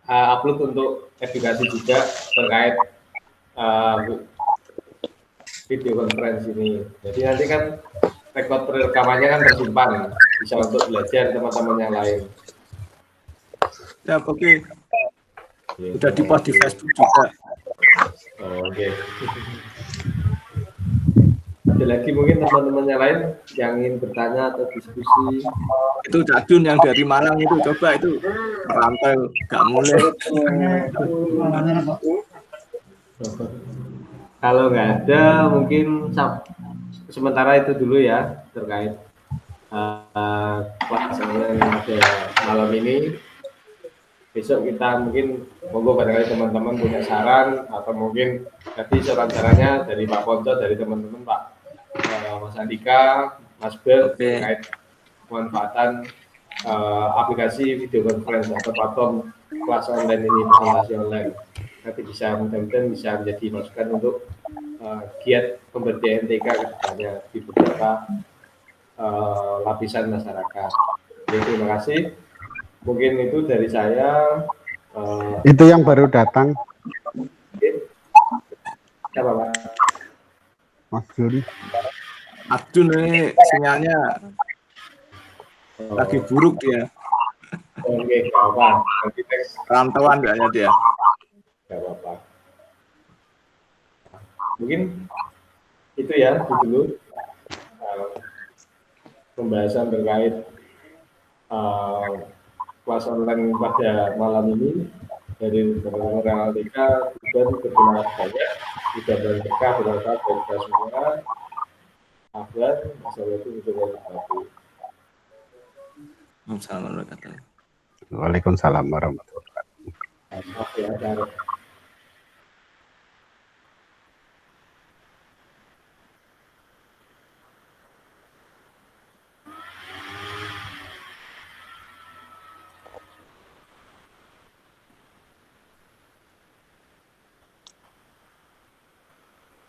upload untuk edukasi juga terkait video conference ini. Jadi nanti kan record rekamannya kan tersimpan, bisa untuk belajar teman-teman yang lain. Ya, oke. Udah di-post di Facebook juga. Oke. Ada lagi mungkin teman-teman yang lain yang ingin bertanya atau diskusi? Itu Cak Jun yang dari Malang itu, coba itu merantau gak mulai. Kalau nggak ada mungkin sementara itu dulu ya terkait pelaksanaan yang ada malam ini. Besok kita mungkin monggo barangkali teman-teman punya saran atau mungkin tadi saran-sarannya dari Pak Ponco, dari teman-teman Pak Mas Andika, Mas Bel terkait pemanfaatan aplikasi video conference atau platform kelas online ini, presentasi online. Nanti bisa mudah-mudahan bisa menjadi masukan untuk giat pemberdayaan TK ke depannya di beberapa lapisan masyarakat. Jadi, terima kasih. Mungkin itu dari saya. Itu yang baru datang. Siapa Pak? Mas Jun. Abdul ini sinyalnya lagi buruk dia. Oke, nggak apa. Nanti teks Rantauan kayaknya dia. nggak apa-apa. Mungkin itu ya dulu pembahasan terkait kelas online pada malam ini dari teman-teman Realtika. Dan terima kasih banyak sudah berkah bermanfaat bagi kita semua. Afwan, wassalamualaikum warahmatullahi wabarakatuh. Assalamualaikum warahmatullahi wabarakatuh. Waalaikumsalam warahmatullahi wabarakatuh. Maaf ya,